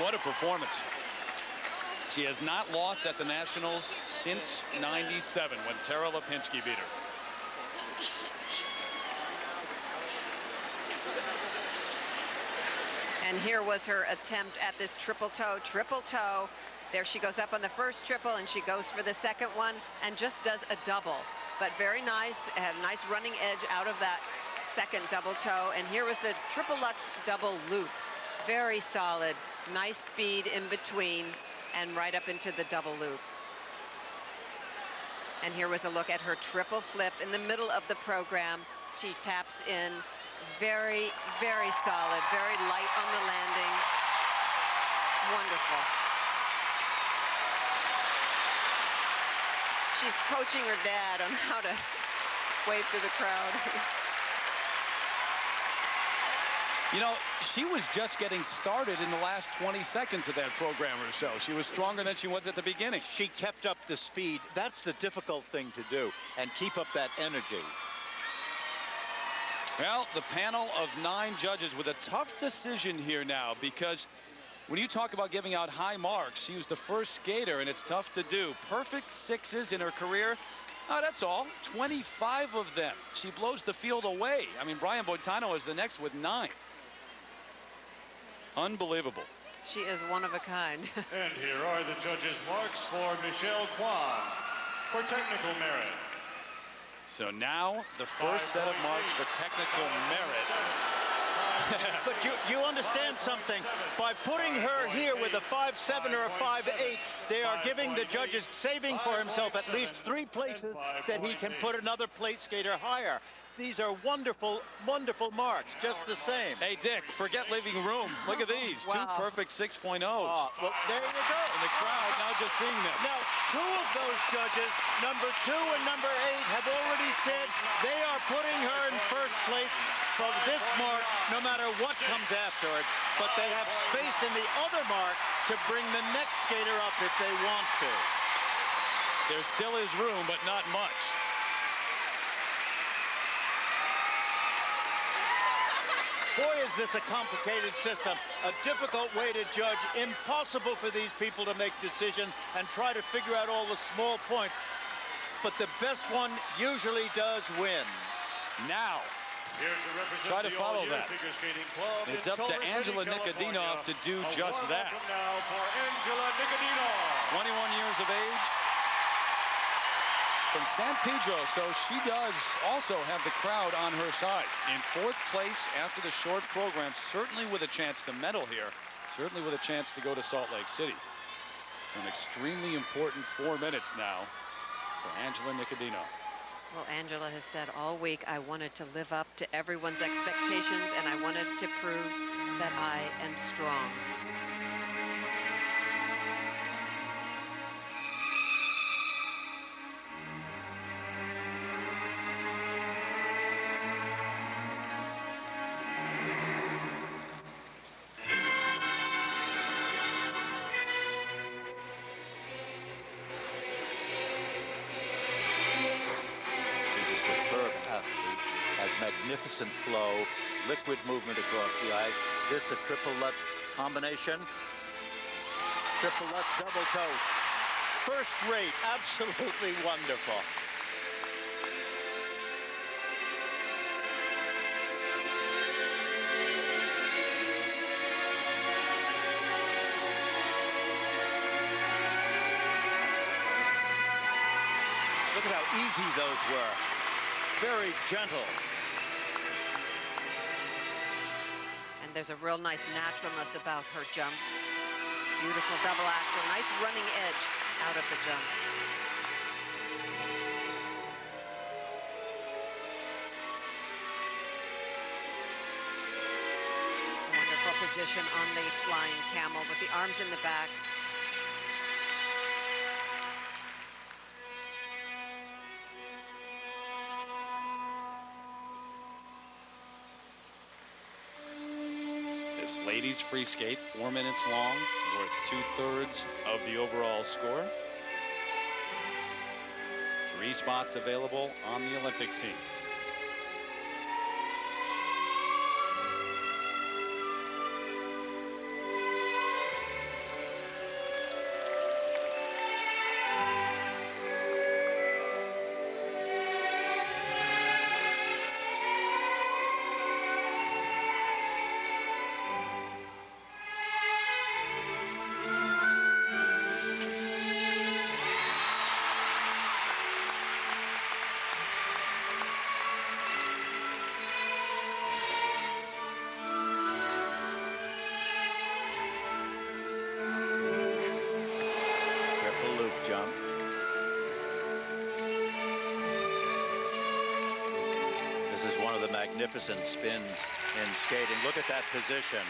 What a performance. She has not lost at the Nationals since '97 when Tara Lipinski beat her. And here was her attempt at this triple toe. There she goes up on the first triple, and she goes for the second one and just does a double. But very nice, had a nice running edge out of that second double toe. And here was the triple Lutz double loop. Very solid, nice speed in between and right up into the double loop. And here was a look at her triple flip in the middle of the program. She taps in very, very solid, very light on the landing. Wonderful. She's coaching her dad on how to wave to the crowd. You know, she was just getting started in the last 20 seconds of that program or so. She was stronger than she was at the beginning. She kept up the speed. That's the difficult thing to do, and keep up that energy. Well, the panel of 9 judges with a tough decision here now, because when you talk about giving out high marks, she was the first skater, and it's tough to do. Perfect 6s in her career. Oh, that's all. 25 of them. She blows the field away. I mean, Brian Boitano is the next with 9. Unbelievable. She is one of a kind. And here are the judges' marks for Michelle Kwan for technical merit. So now the first set of marks for technical merit. But you understand something. By putting her here with a 5.7 or a 5.8, they are giving the judges, saving for himself at least 3 places that he can put another plate skater higher. These are wonderful, wonderful marks, just the same. Hey, Dick, forget leaving room. Look at these. Wow. 2 perfect 6.0s. Oh, well, there you go. And the crowd now just seeing them. Now, 2 of those judges, number 2 and number 8, have already said they are putting her in first place for this mark, no matter what comes after it. But they have space in the other mark to bring the next skater up if they want to. There still is room, but not much. Boy, is this a complicated system, a difficult way to judge, impossible for these people to make decisions and try to figure out all the small points. But the best one usually does win. Now, try to follow that. It's up to Angela Nikodinov to do just that. 21 years of age. From San Pedro, so she does also have the crowd on her side. In 4th place after the short program, certainly with a chance to medal here, certainly with a chance to go to Salt Lake City. An extremely important 4 minutes now for Angela Nikodinov. Well, Angela has said all week, I wanted to live up to everyone's expectations, and I wanted to prove that I am strong. Magnificent flow, liquid movement across the ice. This a triple Lutz combination. Triple Lutz double toe. First rate, absolutely wonderful. Look at how easy those were. Very gentle. And there's a real nice naturalness about her jump. Beautiful double axel, nice running edge out of the jump. Wonderful position on the flying camel with the arms in the back. Ladies free skate, 4 minutes long, worth 2/3 of the overall score. 3 spots available on the Olympic team. Magnificent spins in skating. Look at that position.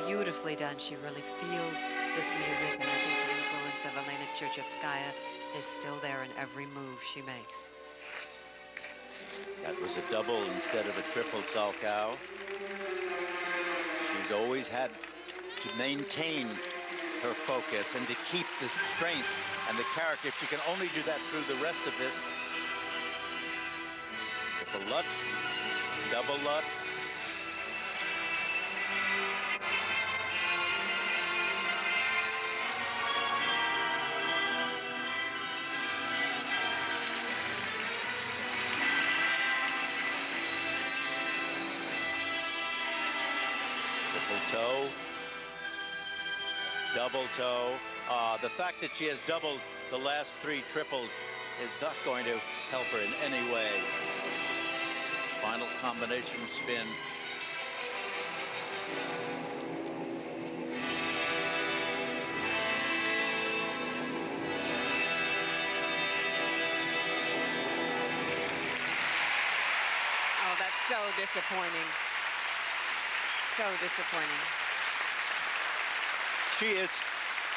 beautifully done. She really feels this music, and I think the influence of Elena Cherchevskaya is still there in every move she makes. That was a double instead of a triple Salchow. She's always had to maintain her focus and to keep the strength and the character. She can only do that through the rest of this. Triple Lutz, double Lutz. Triple toe, double toe. The fact that she has doubled the last 3 triples is not going to help her in any way. Final combination spin. Oh, that's so disappointing. So disappointing. She is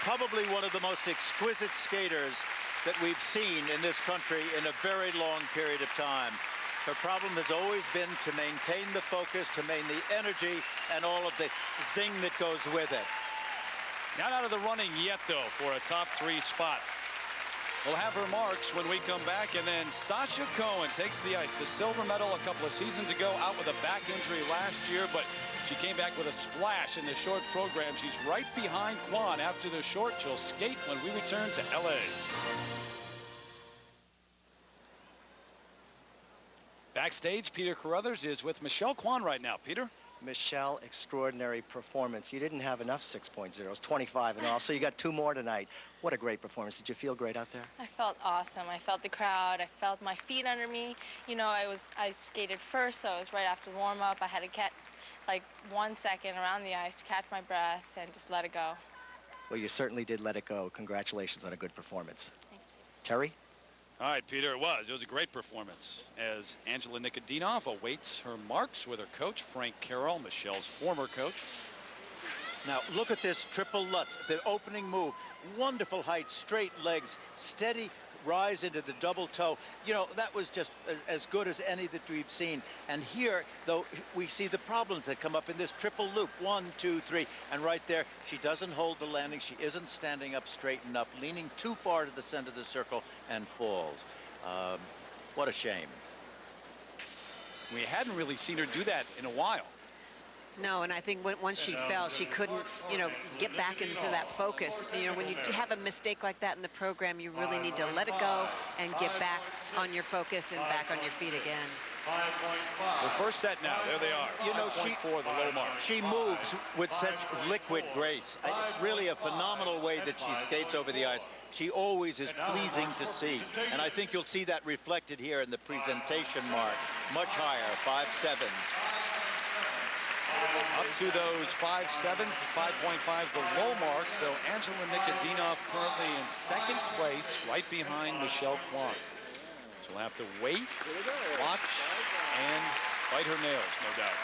probably one of the most exquisite skaters that we've seen in this country in a very long period of time. Her problem has always been to maintain the focus, to maintain the energy, and all of the zing that goes with it. Not out of the running yet, though, for a top 3 spot. We'll have her marks when we come back, and then Sasha Cohen takes the ice. The silver medal a couple of seasons ago, out with a back injury last year, but she came back with a splash in the short program. She's right behind Kwon after the short. She'll skate when we return to LA. Backstage, Peter Carruthers is with Michelle Kwon right now. Peter? Michelle, extraordinary performance. You didn't have enough 6.0s, 25 in all, so you got 2 more tonight. What a great performance. Did you feel great out there? I felt awesome. I felt the crowd. I felt my feet under me. You know, I skated first, so it was right after warm-up. I had to catch like 1 second around the ice to catch my breath and just let it go. Well, you certainly did let it go. Congratulations on a good performance. Terry? All right, Peter, it was a great performance as Angela Nikodinov awaits her marks with her coach, Frank Carroll, Michelle's former coach. Now, look at this triple Lutz, the opening move. Wonderful height, straight legs, steady rise into the double toe. You know, that was just as good as any that we've seen. And here, though, we see the problems that come up in this triple loop. 1, 2, 3. And right there, she doesn't hold the landing. She isn't standing up straight enough, leaning too far to the center of the circle and falls. What a shame. We hadn't really seen her do that in a while. No, and I think once she fell, she couldn't, you know, get back into that focus. You know, when you have a mistake like that in the program, you really need to let it go and get back on your focus and back on your feet again. The first set now, there they are. You know, the low mark. She moves with such liquid grace. It's really a phenomenal way that she skates over the ice. She always is pleasing to see. And I think you'll see that reflected here in the presentation mark. Much higher, 5.7s. Up to those 5.7s, 5.5, the low mark. So Angela Nikodinov currently in second place, right behind Michelle Kwon. She'll have to wait, watch, and bite her nails, no doubt.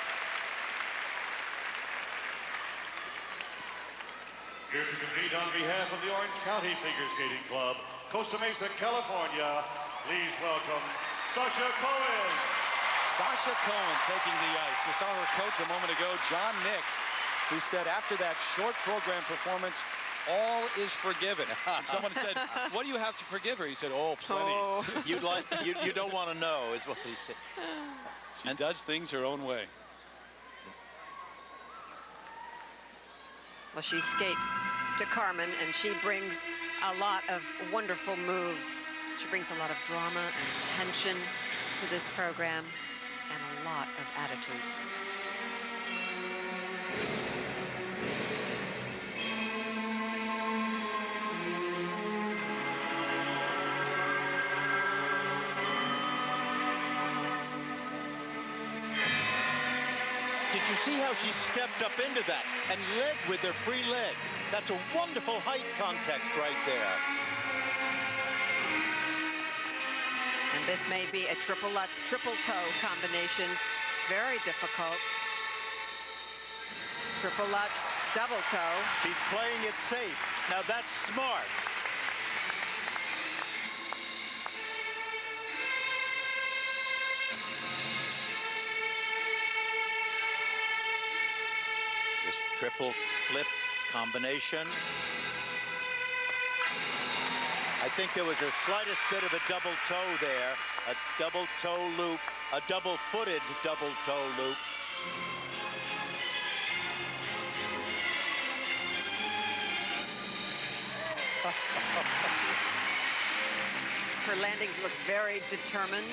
Here to compete on behalf of the Orange County Figure Skating Club, Costa Mesa, California, please welcome Sasha Cohen. Sasha Cohen taking the ice. You saw her coach a moment ago, John Nix, who said after that short program performance, all is forgiven. And someone said, what do you have to forgive her? He said, oh, plenty. Oh. You don't want to know, is what he said. She does things her own way. Well, she skates to Carmen, and she brings a lot of wonderful moves. She brings a lot of drama and tension to this program, and a lot of attitude. Did you see how she stepped up into that and led with her free leg? That's a wonderful height context right there. And this may be a triple Lutz, triple toe combination. Very difficult. Triple Lutz, double toe. She's playing it safe. Now that's smart. This triple flip combination. I think there was the slightest bit of a double toe there. A double toe loop, a double-footed double toe loop. Her landings look very determined.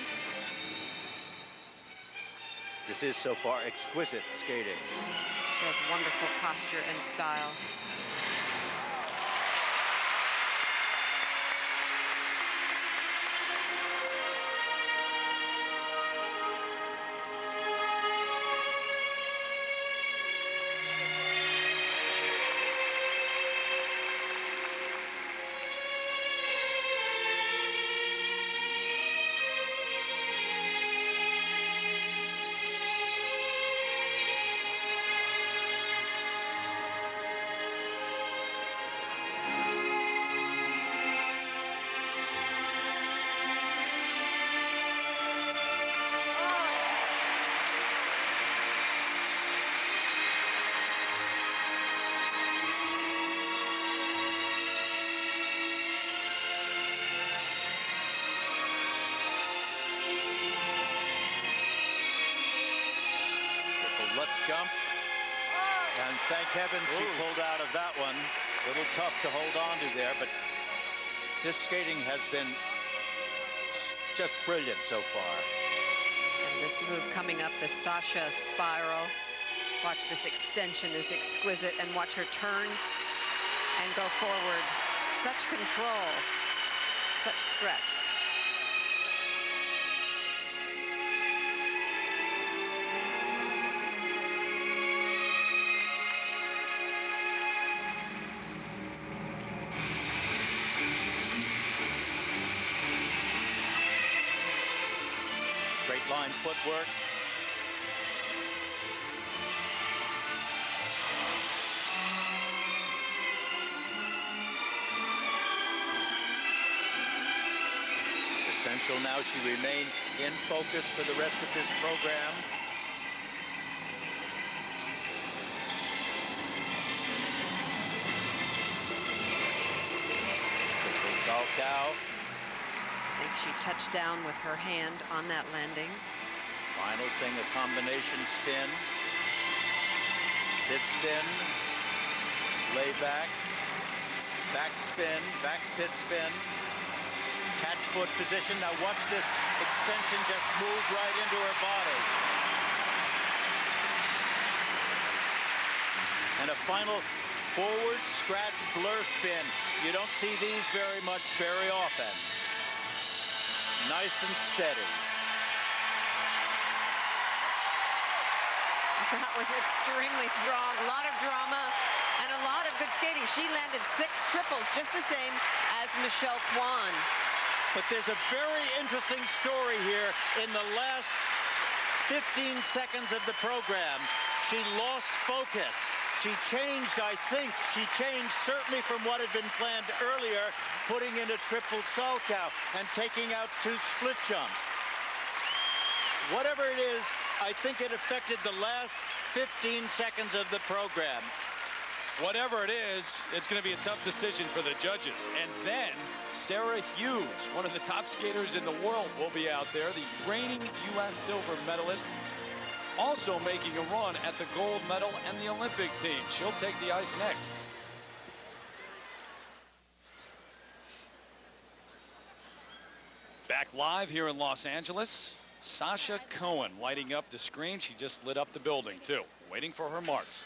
This is so far exquisite skating. She has wonderful posture and style. Jump. And thank heaven she pulled out of that one. A little tough to hold on to there, but this skating has been just brilliant so far. And this move coming up, the Sasha spiral. Watch this extension is exquisite, and watch her turn and go forward. Such control, such stretch. Straight line footwork. It's essential now she remain in focus for the rest of this program. Salchow. I think she touched down with her hand on that landing. Final thing, a combination spin. Sit spin. Lay back. Back spin. Back sit spin. Catch foot position. Now watch this extension just move right into her body. And a final forward scratch blur spin. You don't see these very often. Nice and steady. That was extremely strong. A lot of drama and a lot of good skating. She landed 6 triples, just the same as Michelle Kwan. But there's a very interesting story here in the last 15 seconds of the program. She lost focus. She changed, I think, she changed certainly from what had been planned earlier, putting in a triple Salchow and taking out 2 split jumps. Whatever it is, I think it affected the last 15 seconds of the program. Whatever it is, it's going to be a tough decision for the judges. And then Sarah Hughes, one of the top skaters in the world, will be out there, the reigning U.S. silver medalist, also making a run at the gold medal and the Olympic team. She'll take the ice next. Back live here in Los Angeles, Sasha Cohen lighting up the screen. She just lit up the building too, waiting for her marks.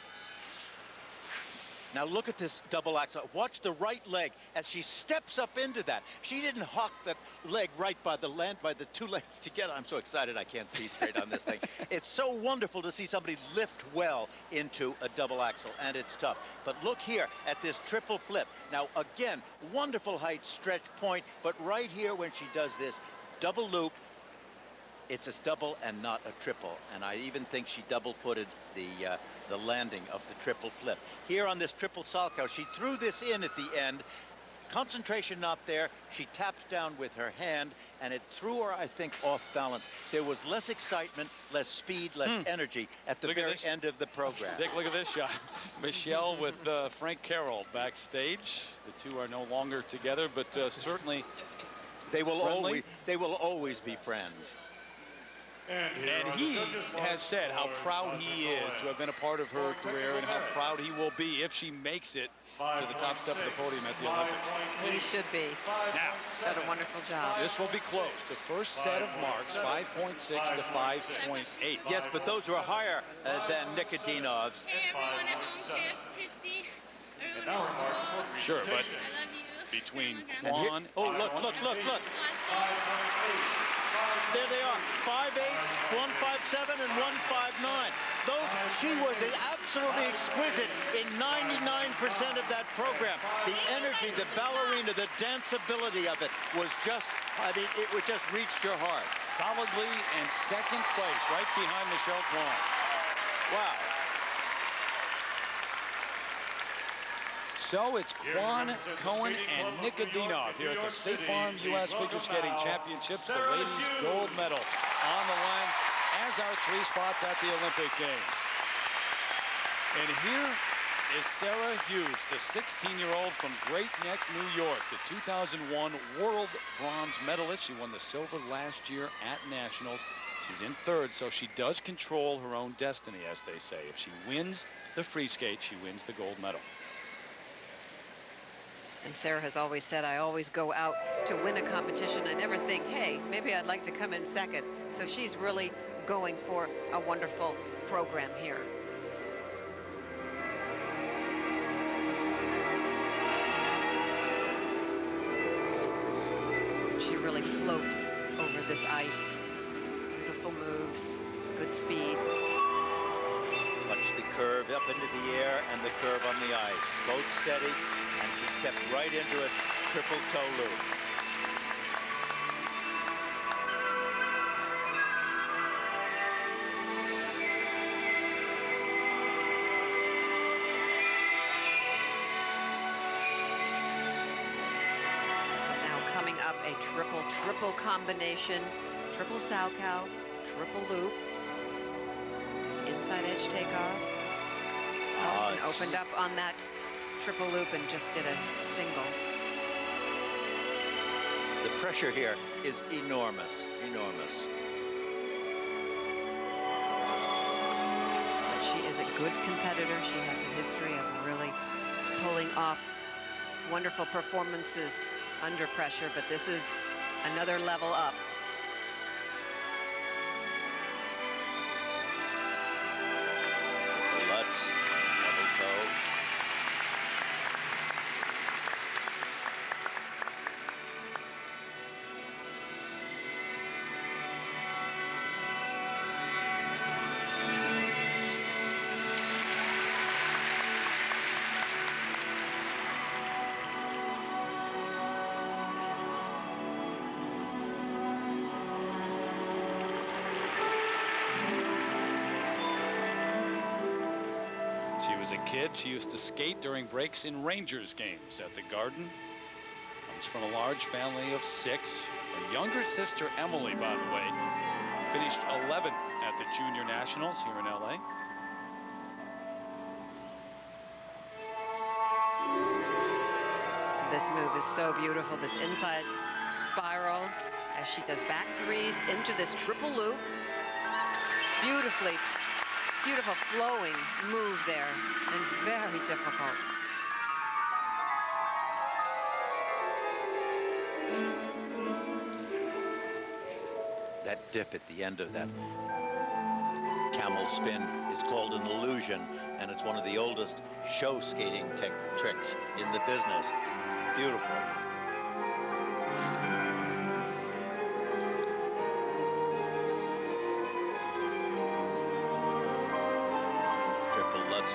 Now look at this double axel. Watch the right leg as she steps up into that. She didn't hawk that leg right by the 2 legs together. I'm so excited I can't see straight on this thing. It's so wonderful to see somebody lift well into a double axel, and it's tough. But look here at this triple flip. Now again, wonderful height, stretch point, but right here when she does this double loop, it's a double and not a triple. And I even think she double-footed the landing of the triple flip. Here on this triple Salchow, she threw this in at the end. Concentration not there. She tapped down with her hand, and it threw her, I think, off balance. There was less excitement, less speed, less energy at the very end of the program. Take a look at this shot. Michelle with Frank Carroll backstage. The two are no longer together, but certainly they will always be friends. And he has said how proud he is to have been a part of her career and how proud he will be if she makes it to the top step of the podium at the Olympics. He should be. Now, done a wonderful job. This will be close. The first set of marks, 5.6 to 5.8. Yes, but those were higher than Nikodinov's. Hey, everyone at home, Tiff, Christy, everyone at school. Sure, but I love you. between Kwon and... Oh, look. There they are, 5.8, 1.57, and 1.59. She was absolutely exquisite in 99% of that program. The energy, the ballerina, the danceability of it was just, it would just reached your heart. Solidly in second place, right behind Michelle Kwon. Wow. So it's Kwon, Cohen, and Nikodinov here at the State Farm U.S. Figure Skating Championships. The ladies' gold medal on the line, as are 3 spots at the Olympic Games. And here is Sarah Hughes, the 16-year-old from Great Neck, New York, the 2001 world bronze medalist. She won the silver last year at Nationals. She's in 3rd, so she does control her own destiny, as they say. If she wins the free skate, she wins the gold medal. And Sarah has always said, I always go out to win a competition. I never think, hey, maybe I'd like to come in 2nd. So she's really going for a wonderful program here. She really floats over this ice. Beautiful moves, good speed. Watch the curve up into the air and the curve on the ice. Both steady, and she stepped right into a triple toe loop. Now coming up a triple combination, triple Salchow, triple loop. Inside edge takeoff. And opened up on that triple loop and just did a single. The pressure here is enormous, enormous. But she is a good competitor. She has a history of really pulling off wonderful performances under pressure, but this is another level up. As a kid, she used to skate during breaks in Rangers games at the Garden. Comes from a large family of 6. Her younger sister, Emily, by the way, finished 11th at the Junior Nationals here in L.A. This move is so beautiful, this inside spiral as she does back 3s into this triple loop. Beautiful flowing move there, and very difficult. That dip at the end of that camel spin is called an illusion, and it's one of the oldest show skating tricks in the business. Beautiful.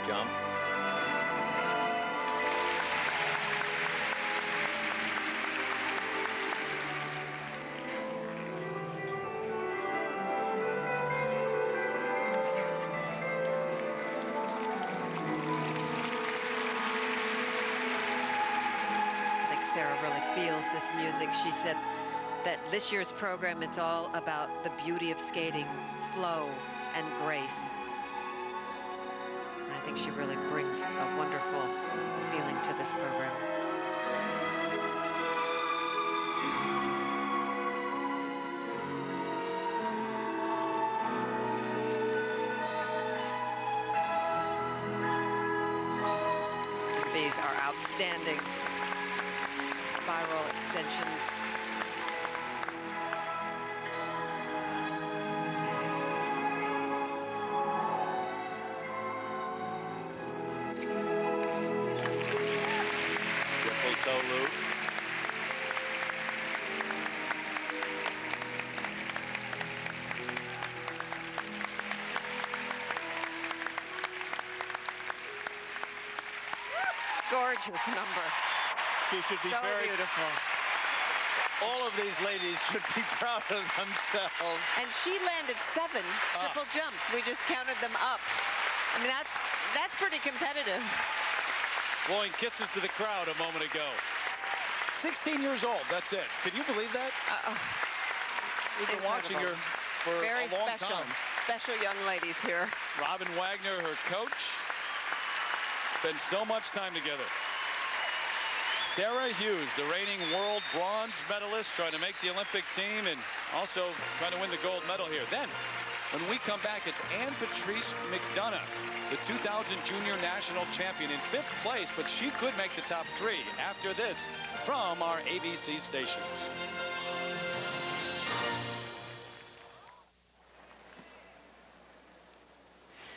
Jump. feels this music. She said that this year's program, it's all about the beauty of skating, flow and grace. And I think she really brings a wonderful feeling to this program. These are outstanding spiral extensions. Triple toe loop. Gorgeous number. She should be So very beautiful. All of these ladies should be proud of themselves. And she landed 7 triple jumps. We just counted them up. I mean, that's pretty competitive. Blowing kisses to the crowd a moment ago. 16 years old, that's it. Can you believe that? We've been watching her for Very a long special, time. special young ladies here. Robin Wagner, her coach, spend so much time together. Sarah Hughes, the reigning world bronze medalist, trying to make the Olympic team and also trying to win the gold medal here. Then, when we come back, it's Ann Patrice McDonough, the 2000 junior national champion, in 5th place, but she could make the top 3 after this from our ABC stations.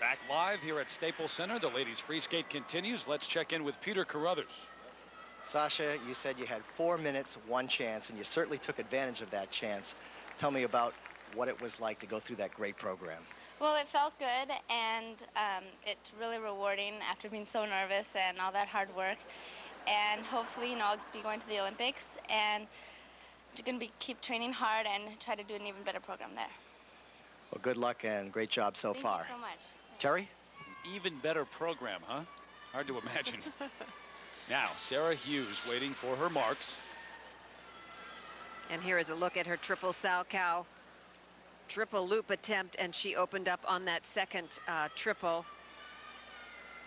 Back live here at Staples Center. The ladies free skate continues. Let's check in with Peter Carruthers. Sasha, you said you had 4 minutes, 1 chance, and you certainly took advantage of that chance. Tell me about what it was like to go through that great program. Well, it felt good, and it's really rewarding after being so nervous and all that hard work. And hopefully, you know, I'll be going to the Olympics, and I'm going to keep training hard and try to do an even better program there. Well, good luck and great job so far. Thank you so much. Terry? Even better program, huh? Hard to imagine. Now, Sarah Hughes waiting for her marks. And here is a look at her triple Salchow triple loop attempt, and she opened up on that second triple.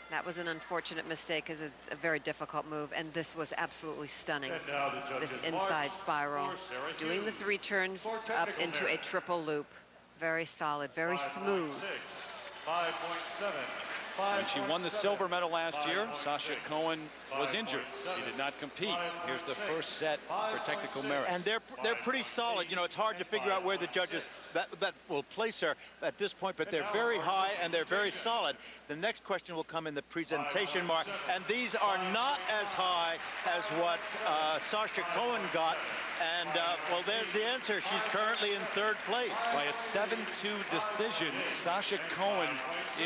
That was an unfortunate mistake because it's a very difficult move, and this was absolutely stunning. This inside spiral, doing the 3 turns up into a triple loop. Very solid, very smooth. 5.7. When she won the silver medal last year, Sasha Cohen was injured. She did not compete. Here's the first set for technical merit. And they're pretty solid. You know, it's hard to figure out where the judges that will place her at this point, but they're very high and they're very solid. The next question will come in the presentation mark, and these are not as high as what Sasha Cohen got. And, well, there's the answer. She's currently in 3rd place. By a 7-2 decision, Sasha Cohen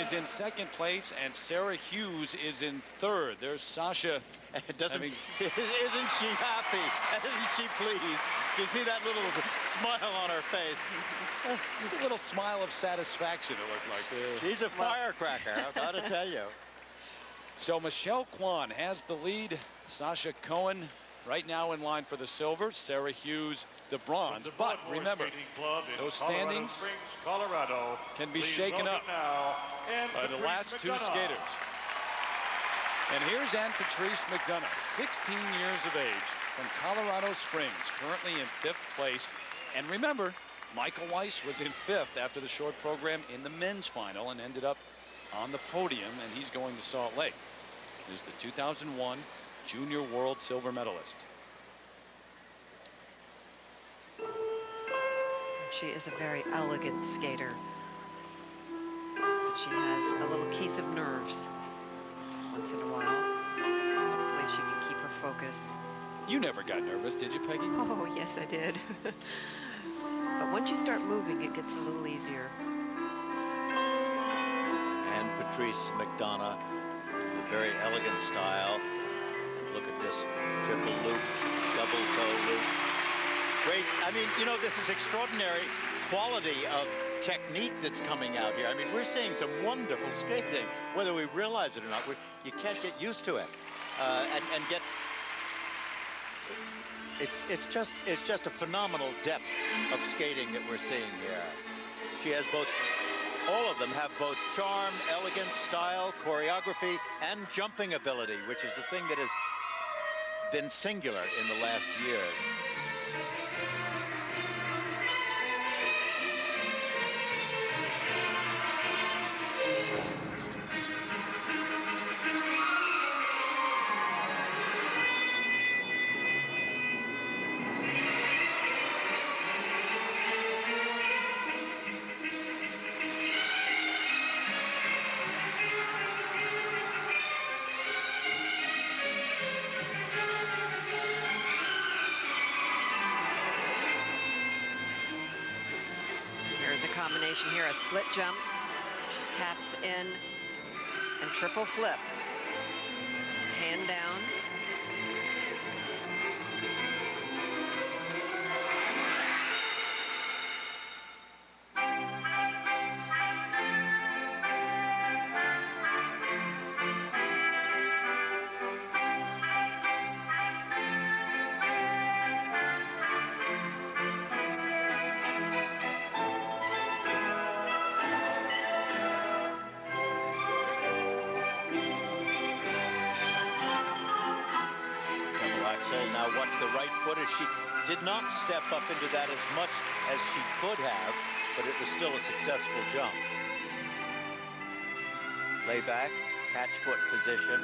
is in 2nd place, and Sarah Hughes is in 3rd. There's Sasha. Isn't she happy? Isn't she pleased? You see that little smile on her face. Just a little smile of satisfaction, it looked like. She's a firecracker, I've got to tell you. So Michelle Kwan has the lead. Sasha Cohen right now in line for the silver. Sarah Hughes the bronze. But remember, those standings Colorado can be shaken up by the last 2 skaters. And here's Ann Patrice McDonough, 16 years of age, from Colorado Springs, currently in 5th place. And remember, Michael Weiss was in 5th after the short program in the men's final and ended up on the podium, and he's going to Salt Lake. He's the 2001 Junior World Silver Medalist. She is a very elegant skater. But she has a little case of nerves once in a while. Hopefully she can keep her focus. You never got nervous, did you, Peggy? Oh, yes, I did. But once you start moving, it gets a little easier. And Patrice McDonough, a very elegant style. Look at this triple loop, double toe loop. Great. I mean, you know, this is extraordinary quality of technique that's coming out here. I mean, we're seeing some wonderful skating, whether we realize it or not. You can't get used to it and get It's just a phenomenal depth of skating that we're seeing here. She has both, all of them have both charm, elegance, style, choreography, and jumping ability, which is the thing that has been singular in the last year. Here's a combination here, a split jump. She taps in and triple flip. Hand down. Now watch the right foot as she did not step up into that as much as she could have, but it was still a successful jump. Lay back, catch foot position.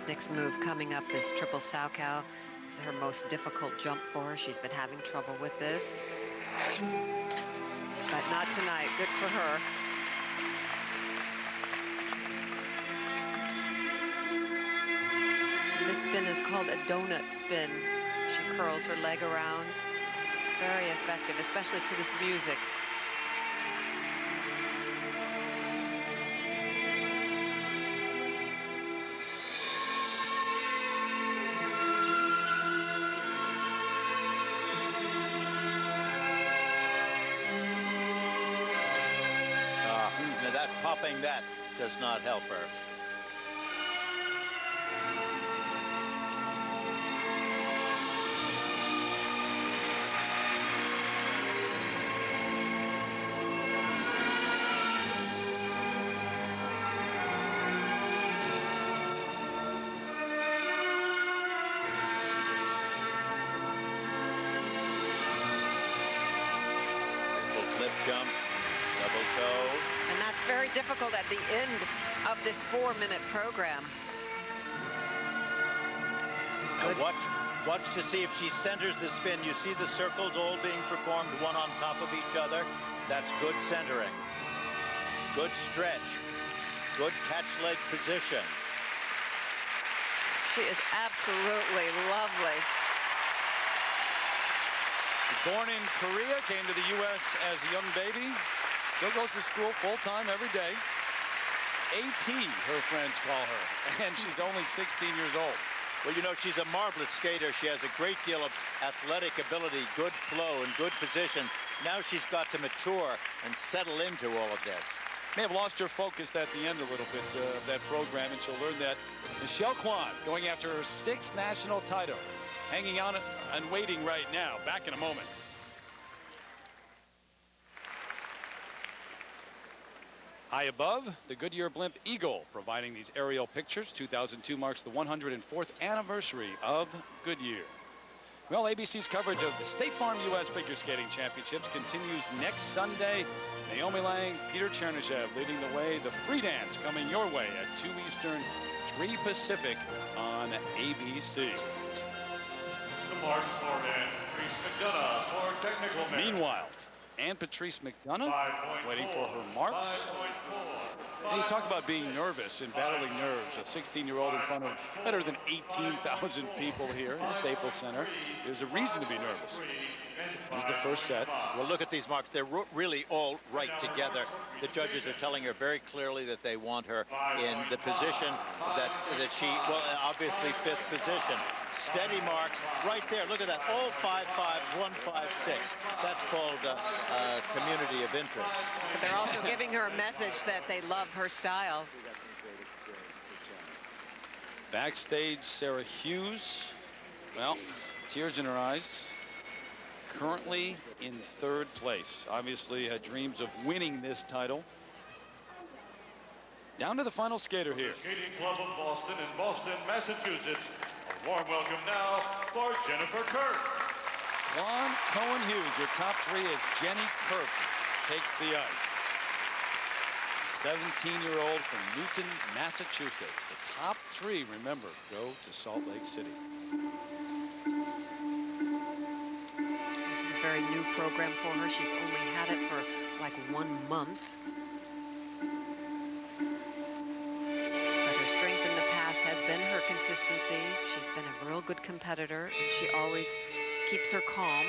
Next move coming up, this triple sow cow, is her most difficult jump for her. She's been having trouble with this, but not tonight. Good for her. And this spin is called a donut spin. She curls her leg around. Very effective, especially to this music. Popping that does not help her. Triple flip jump, double toe. And that's very difficult at the end of this 4-minute program. Now watch to see if she centers the spin. You see the circles all being performed one on top of each other. That's good centering. Good stretch. Good catch leg position. She is absolutely lovely. Born in Korea, came to the U.S. as a young baby. Still goes to school full-time every day. AP, her friends call her, and she's only 16 years old. Well, you know, she's a marvelous skater. She has a great deal of athletic ability, good flow, and good position. Now she's got to mature and settle into all of this. May have lost her focus at the end a little bit of that program, and she'll learn that. Michelle Kwan going after her 6th national title, hanging on and waiting right now. Back in a moment. High above, the Goodyear Blimp Eagle providing these aerial pictures. 2002 marks the 104th anniversary of Goodyear. Well, ABC's coverage of the State Farm U.S. Figure Skating Championships continues next Sunday. Naomi Lang, Peter Chernyshev leading the way. The free dance coming your way at 2 Eastern, 3 Pacific on ABC. The march for men, Patrice McDonough for technical men. Meanwhile, and Patrice McDonough waiting for her marks. And you talk about being nervous and battling nerves. A 16-year-old in front of better than 18,000 people here at Staples Center. There's a reason to be nervous. Here's the first set. Well, look at these marks. They're really all right together. The judges are telling her very clearly that they want her in the position that she, well, obviously 5th position. steady marks right there. Look at that. Oh, 5.5, 1.56. That's called community of interest. But they're also giving her a message that they love her style. Backstage, Sarah Hughes. Well, tears in her eyes. Currently in 3rd place. Obviously had dreams of winning this title. Down to the final skater here. Skating Club of Boston in Boston, Massachusetts. A warm welcome now for Jennifer Kirk. Juan Cohen Hughes, your top 3 as Jenny Kirk takes the ice. 17-year-old from Newton, Massachusetts. The top 3, remember, go to Salt Lake City. This is a very new program for her. She's only had it for like 1 month. But her strength in the past has been her consistency. She's been a real good competitor, and she always keeps her calm.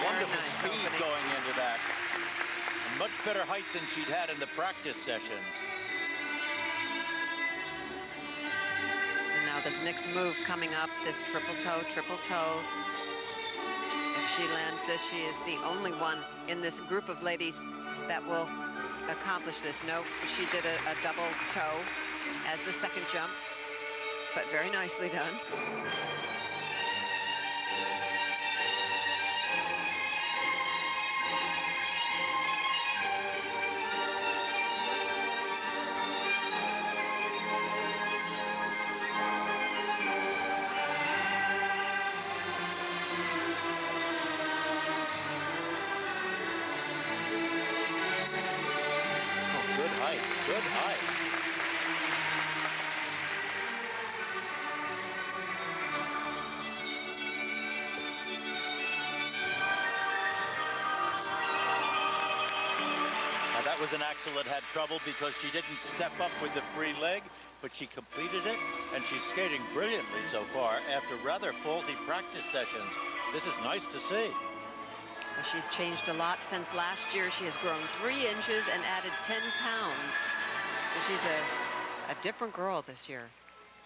Wonderful speed going into that. A much better height than she'd had in the practice sessions. And now this next move coming up, this triple toe, triple toe. If she lands this, she is the only one in this group of ladies that will accomplish this. No, she did a double toe as the second jump, but very nicely done. Good height. Now that was an axel that had trouble because she didn't step up with the free leg, but she completed it, and she's skating brilliantly so far after rather faulty practice sessions. This is nice to see. Well, she's changed a lot since last year. She has grown 3 inches and added 10 pounds. So she's a different girl this year.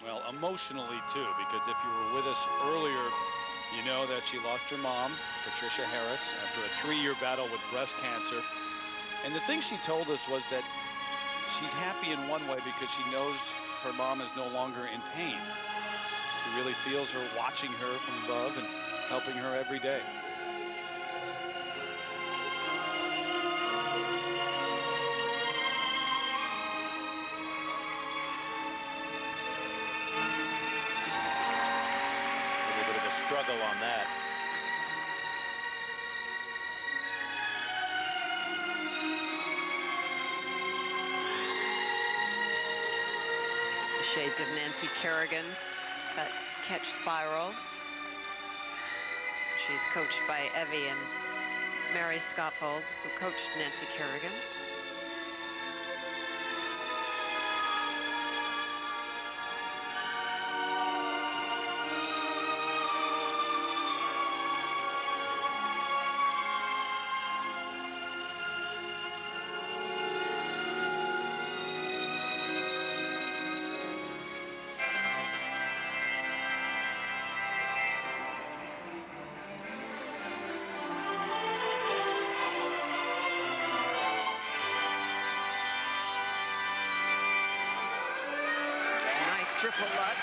Well, emotionally too, because if you were with us earlier, you know that she lost her mom, Patricia Harris, after a 3-year battle with breast cancer. And the thing she told us was that she's happy in one way because she knows her mom is no longer in pain. She really feels her watching her from above and helping her every day. Struggle on that. The shades of Nancy Kerrigan, that catch spiral. She's coached by Evie and Mary Scotfold, who coached Nancy Kerrigan. Triple Lutz.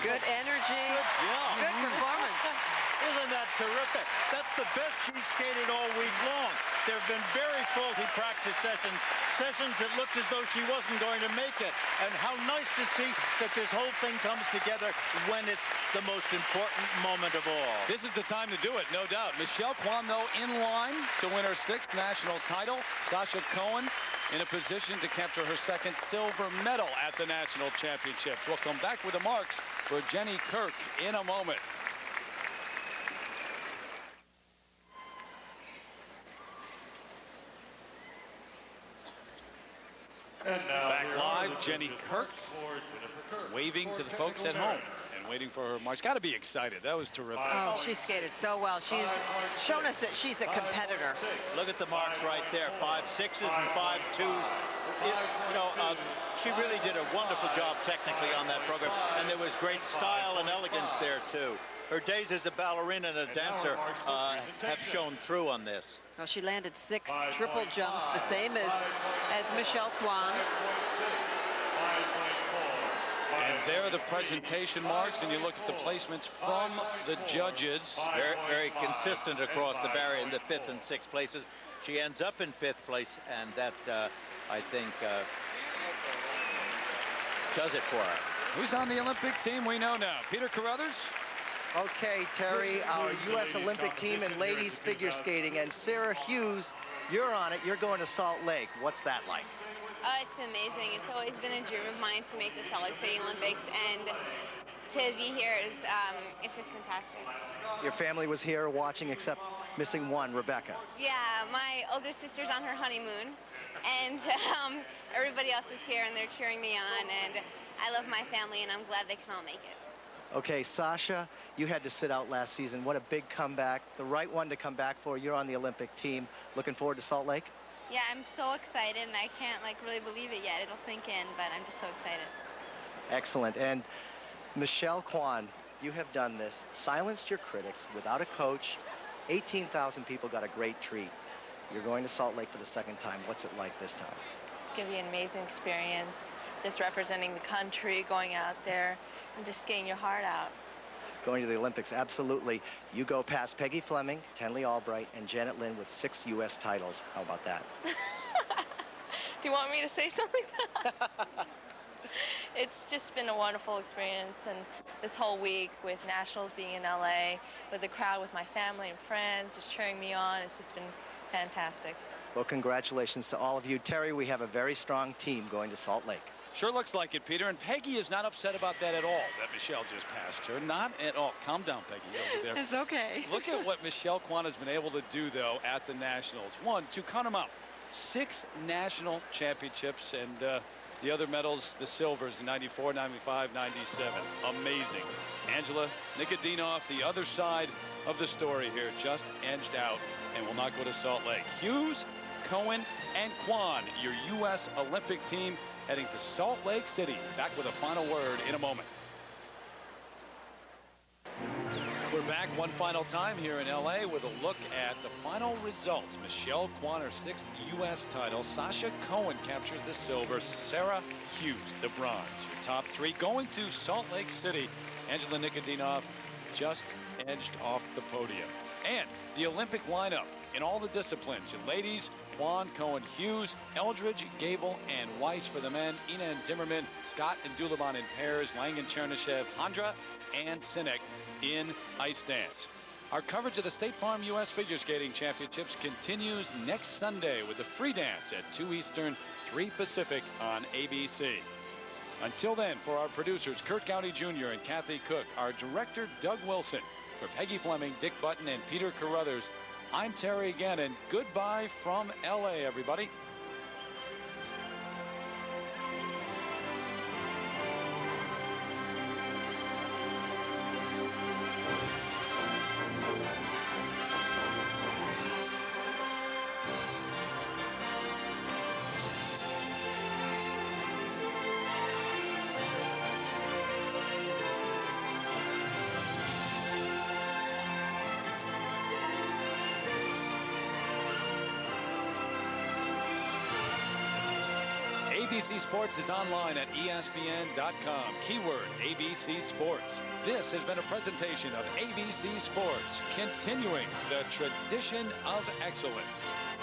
Good energy. Good performance. Isn't that terrific? That's the best she's skated all week long. There have been very faulty practice sessions that looked as though she wasn't going to make it. And how nice to see that this whole thing comes together when it's the most important moment of all. This is the time to do it, no doubt. Michelle Kwan, though, in line to win her 6th national title. Sasha Cohen in a position to capture her 2nd silver medal at the national championships. We'll come back with the marks for Jenny Kirk in a moment. Back live, Jenny Kirk waving to the folks at home and waiting for her march. Got to be excited. That was terrific. Oh, she skated so well. She's shown us that she's a competitor. Look at the marks right there, 5 6s and 5 2s. She really did a wonderful job technically on that program, and there was great style and elegance there too. Her days as a ballerina and a dancer have shown through on this. Well, she landed 6 triple jumps, the same as Michelle Kwan. And there are the presentation marks, and you look at the placements from the judges. Very, very consistent across the barrier in the 5th and 6th places. She ends up in 5th place, and that, I think, does it for her. Who's on the Olympic team? We know now. Peter Carruthers. Okay, Terry, our U.S. Olympic team in ladies figure skating, and Sarah Hughes, you're on it. You're going to Salt Lake. What's that like? It's amazing. It's always been a dream of mine to make the Salt Lake City Olympics, and to be here is it's just fantastic. Your family was here watching, except missing one, Rebecca. Yeah, my older sister's on her honeymoon, and everybody else is here, and they're cheering me on, and I love my family, and I'm glad they can all make it. Okay, Sasha, you had to sit out last season. What a big comeback. The right one to come back for. You're on the Olympic team. Looking forward to Salt Lake? Yeah, I'm so excited, and I can't really believe it yet. It'll sink in, but I'm just so excited. Excellent. And Michelle Kwan, you have done this. Silenced your critics without a coach. 18,000 people got a great treat. You're going to Salt Lake for the 2nd time. What's it like this time? It's going to be an amazing experience, just representing the country, going out there, and just getting your heart out. Going to the Olympics, absolutely. You go past Peggy Fleming, Tenley Albright, and Janet Lynn with 6 U.S. titles. How about that? Do you want me to say something like that? It's just been a wonderful experience, and this whole week with Nationals being in L.A., with the crowd, with my family and friends just cheering me on, it's just been fantastic. Well, congratulations to all of you. Terry, we have a very strong team going to Salt Lake. Sure looks like it, Peter, and Peggy is not upset about that at all, that Michelle just passed her. Not at all. Calm down, Peggy, over there. It's okay. Look at what Michelle Kwan has been able to do, though, at the Nationals. 1, 2, count them up. 6 national championships, and the other medals, the silvers, 94, 95, 97. Amazing. Angela Nikodinov, the other side of the story here, just edged out and will not go to Salt Lake. Hughes, Cohen, and Kwan, your U.S. Olympic team, heading to Salt Lake City. Back with a final word in a moment. We're back one final time here in L.A. with a look at the final results. Michelle Kwan, her 6th U.S. title. Sasha Cohen captures the silver. Sarah Hughes, the bronze. Your top 3 going to Salt Lake City. Angela Nikodinov just edged off the podium. And the Olympic lineup in all the disciplines. Your ladies, Kwan, Cohen, Hughes, Eldridge, Gable, and Weiss for the men. Ina and Zimmerman, Scott and Dulabon in pairs. Lang and Chernishev, Handra and Sinek in ice dance. Our coverage of the State Farm U.S. Figure Skating Championships continues next Sunday with the free dance at 2 Eastern, 3 Pacific on ABC. Until then, for our producers, Kurt Gowdy Jr. and Kathy Cook, our director, Doug Wilson, for Peggy Fleming, Dick Button, and Peter Carruthers, I'm Terry again, and goodbye from L.A., everybody. ABC Sports is online at ESPN.com. Keyword ABC Sports. This has been a presentation of ABC Sports, continuing the tradition of excellence.